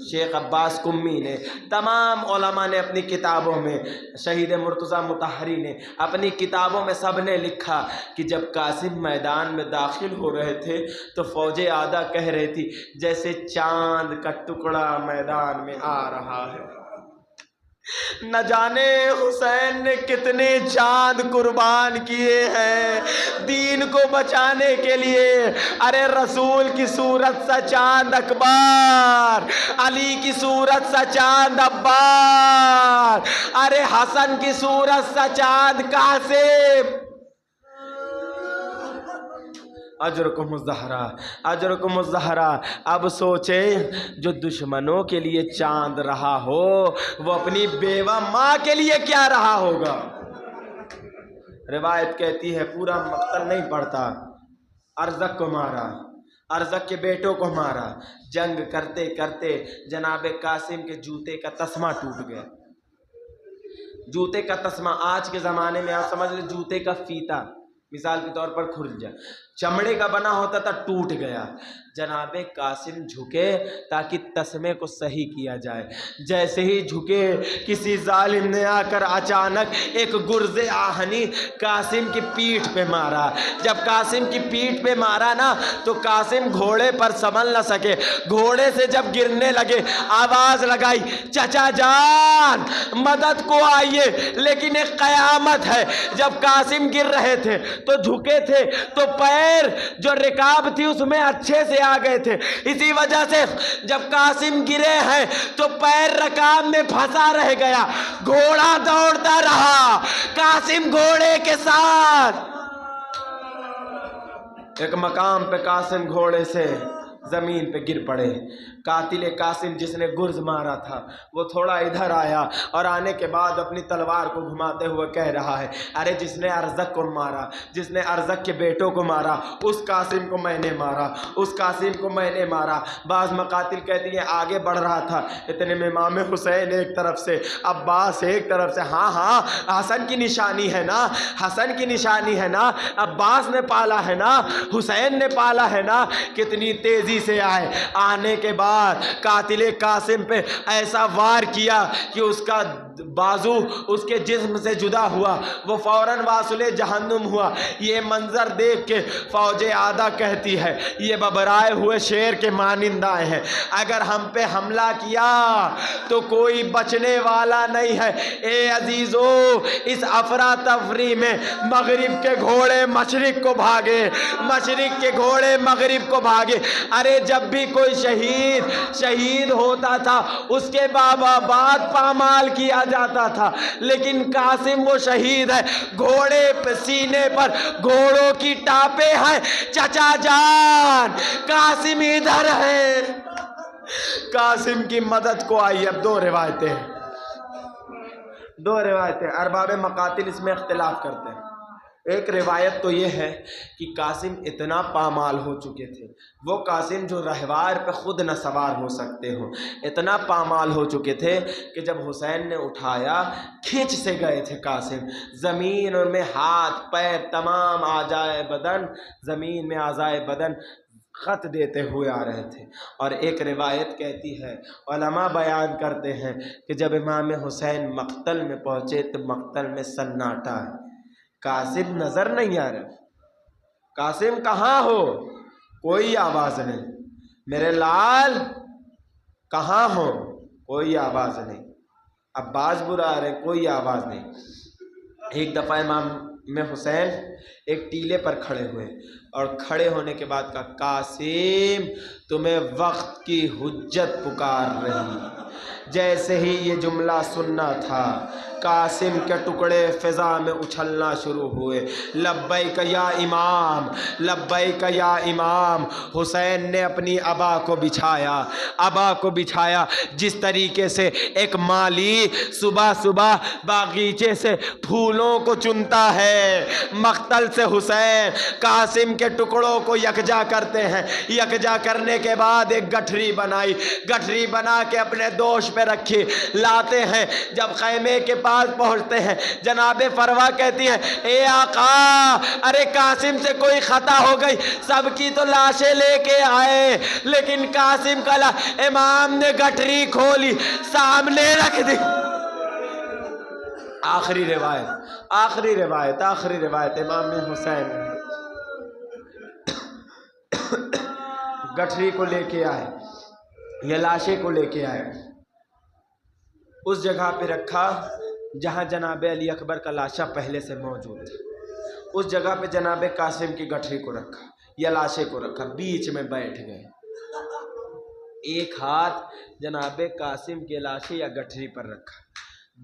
شیخ عباس قمی نے، تمام علماء نے اپنی کتابوں میں، شہید مرتضیٰ مطہری نے اپنی کتابوں میں سب نے لکھا کہ جب قاسم میدان میں داخل ہو رہے تھے تو فوج آدھا کہہ رہی تھی جیسے چاند کا ٹکڑا میدان میں آ رہا ہے۔ نہ جانے حسین نے کتنے چاند قربان کیے ہیں دین کو بچانے کے لیے۔ ارے رسول کی صورت سا چاند اکبر، علی کی صورت سا چاند عباس، ارے حسن کی صورت سا چاند قاسم۔ اجرکم الزہرا، اجرکم الزہرا۔ اب سوچیں جو دشمنوں کے لیے چاند رہا ہو وہ اپنی بیوہ ماں کے لیے کیا رہا ہوگا۔ روایت کہتی ہے پورا مقتل نہیں پڑتا، ارزق کو مارا، ارزق کے بیٹوں کو مارا۔ جنگ کرتے کرتے جناب قاسم کے جوتے کا تسمہ ٹوٹ گیا۔ جوتے کا تسمہ آج کے زمانے میں آپ سمجھ لیں جوتے کا فیتا مثال کے طور پر کھل جائے، چمڑے کا بنا ہوتا تھا، ٹوٹ گیا۔ جناب قاسم جھکے تاکہ تسمے کو صحیح کیا جائے، جیسے ہی جھکے کسی ظالم نے آ کر اچانک ایک گرز آہنی قاسم کی پیٹھ پہ مارا۔ جب قاسم کی پیٹھ پہ مارا نا تو قاسم گھوڑے پر سنبھل نہ سکے، گھوڑے سے جب گرنے لگے آواز لگائی چچا جان مدد کو آئیے، لیکن ایک قیامت ہے۔ جب قاسم گر رہے تھے تو جھکے تھے تو پیر جو رکاب تھی اس میں اچھے سے آ گئے تھے، اسی وجہ سے جب قاسم گرے ہیں تو پیر رکاب میں پھنسا رہ گیا، گھوڑا دوڑتا رہا، قاسم گھوڑے کے ساتھ۔ ایک مقام پہ قاسم گھوڑے سے زمین پہ گر پڑے۔ قاتل قاسم جس نے گرز مارا تھا وہ تھوڑا ادھر آیا اور آنے کے بعد اپنی تلوار کو گھماتے ہوئے کہہ رہا ہے ارے جس نے ارزق کو مارا، جس نے ارزق کے بیٹوں کو مارا، اس قاسم کو میں نے مارا، اس قاسم کو میں نے مارا۔ بعض مقاتل کہتی ہیں آگے بڑھ رہا تھا، اتنے میں امام حسین ایک طرف سے، عباس ایک طرف سے، ہاں ہاں حسن کی نشانی ہے نا، حسن کی نشانی ہے نا، عباس نے پالا ہے نا، حسین نے پالا ہے نا۔ کتنی تیزی سے آئے، آنے کے بعد قاتل قاسم پہ ایسا وار کیا کہ اس کا بازو اس کے جسم سے جدا ہوا، وہ فوراً واصل جہنم ہوا۔ یہ منظر دیکھ کے فوج عادہ کہتی ہے یہ ببرائے ہوئے شیر کے مانند آئے ہیں، اگر ہم پہ حملہ کیا تو کوئی بچنے والا نہیں ہے۔ اے عزیزو، اس افراتفری میں مغرب کے گھوڑے مشرق کو بھاگے، مشرق کے گھوڑے مغرب کو بھاگے۔ ارے جب بھی کوئی شہید ہوتا تھا اس کے بعد پامال کیا جاتا تھا، لیکن قاسم وہ شہید ہے، گھوڑے پہ سینے پر گھوڑوں کی ٹاپیں ہیں۔ چچا جان قاسم ادھر ہے، قاسم کی مدد کو آئی۔ اب دو روایتیں ارباب مقاتل اس میں اختلاف کرتے ہیں۔ ایک روایت تو یہ ہے کہ قاسم اتنا پامال ہو چکے تھے، وہ قاسم جو رہوار پہ خود نہ سوار ہو سکتے ہوں، اتنا پامال ہو چکے تھے کہ جب حسین نے اٹھایا کھینچ سے گئے تھے قاسم، زمین میں ہاتھ پیر تمام اعضائے بدن، زمین میں اعضائے بدن خط دیتے ہوئے آ رہے تھے۔ اور ایک روایت کہتی ہے، علماء بیان کرتے ہیں کہ جب امام حسین مقتل میں پہنچے تو مقتل میں سناٹا ہے، قاسم نظر نہیں آ رہا۔ قاسم کہاں ہو؟ کوئی آواز نہیں۔ میرے لال کہاں ہو؟ کوئی آواز نہیں۔ عباس برا رہے، کوئی آواز نہیں۔ ایک دفعہ امام حسین ایک ٹیلے پر کھڑے ہوئے اور کھڑے ہونے کے بعد کہا قاسم تمہیں وقت کی حجت پکار رہی۔ جیسے ہی یہ جملہ سننا تھا قاسم کے ٹکڑے فضا میں اچھلنا شروع ہوئے، لبیک یا امام، لبیک یا امام۔ حسین نے اپنی عبا کو بچھایا جس طریقے سے ایک مالی صبح صبح باغیچے سے پھولوں کو چنتا ہے، مقتل سے حسین قاسم کے ٹکڑوں کو یکجا کرتے ہیں۔ یکجا کرنے کے بعد ایک گٹھری بنا کے اپنے دوش پہ رکھی، لاتے ہیں۔ جب خیمے کے پاس پہنچتے ہیں جناب فروا کہتی ہیں اے آقا ارے قاسم سے کوئی خطا ہو گئی، سب کی تو لاشیں لے کے آئے لیکن قاسم کا امام نے گٹھری کھولی سامنے رکھ دی۔ آخری روایت امام حسین گٹھری کو لے کے آئے، یہ لاشیں کو لے کے آئے، اس جگہ پہ رکھا جہاں جناب علی اکبر کا لاشا پہلے سے موجود تھا، اس جگہ پہ جناب قاسم کی گٹھری کو رکھا یا لاشے کو رکھا، بیچ میں بیٹھ گئے، ایک ہاتھ جناب قاسم کے لاشے یا گٹھری پر رکھا،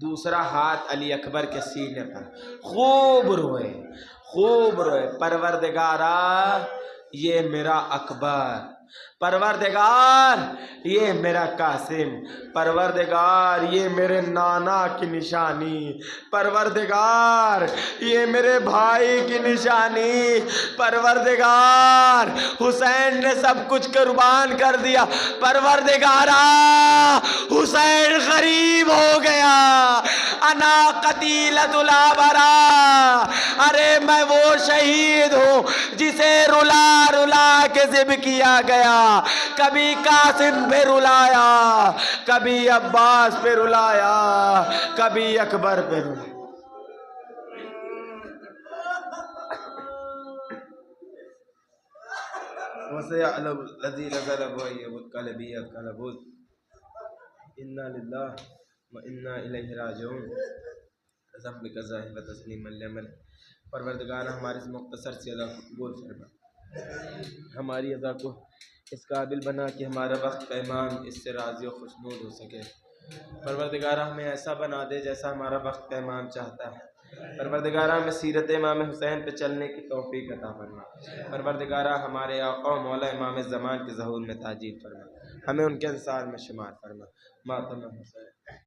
دوسرا ہاتھ علی اکبر کے سینے پر، خوب روئے پروردگارا یہ میرا اکبر، پروردگار یہ میرا قاسم، پروردگار یہ میرے نانا کی نشانی، پروردگار یہ میرے بھائی کی نشانی، پروردگار حسین نے سب کچھ قربان کر دیا، پروردگارا حسین غریب ہو گیا، انا قتیلۃ الابرا، ارے میں وہ شہید ہوں جسے رلا رلا کے ذبح کیا گیا، کبھی قاسم پہ رلایا، کبھی عباس پہ رلایا، کبھی اکبر پہ رلایا۔ وَسَيَعْلَمُ الَّذِينَ ظَلَمُوا أَيَّ مُنقَلَبٍ يَنقَلِبُونَ إِنَّا لِلَّهِ وَإِنَّا إِلَيْهِ رَاجِعُونَ ذنب کا ظاہر و تسلیم العمل۔ پروردگار ہماری اس مختصر سی ادا کو قبول فرما، ہماری ادا کو اس قابل بنا کہ ہمارا وقت کا امام اس سے راضی و خوشنود ہو سکے۔ پروردگار ہمیں ایسا بنا دے جیسا ہمارا وقت کا امام چاہتا ہے۔ پروردگارہ ہمیں سیرت امام حسین پہ چلنے کی توفیق عطا فرما۔ پروردگارہ ہمارے آقا و مولا امام زمان کے ظہور میں تاجیل فرما، ہمیں ان کے انصار میں شمار فرما۔ ماتم حسین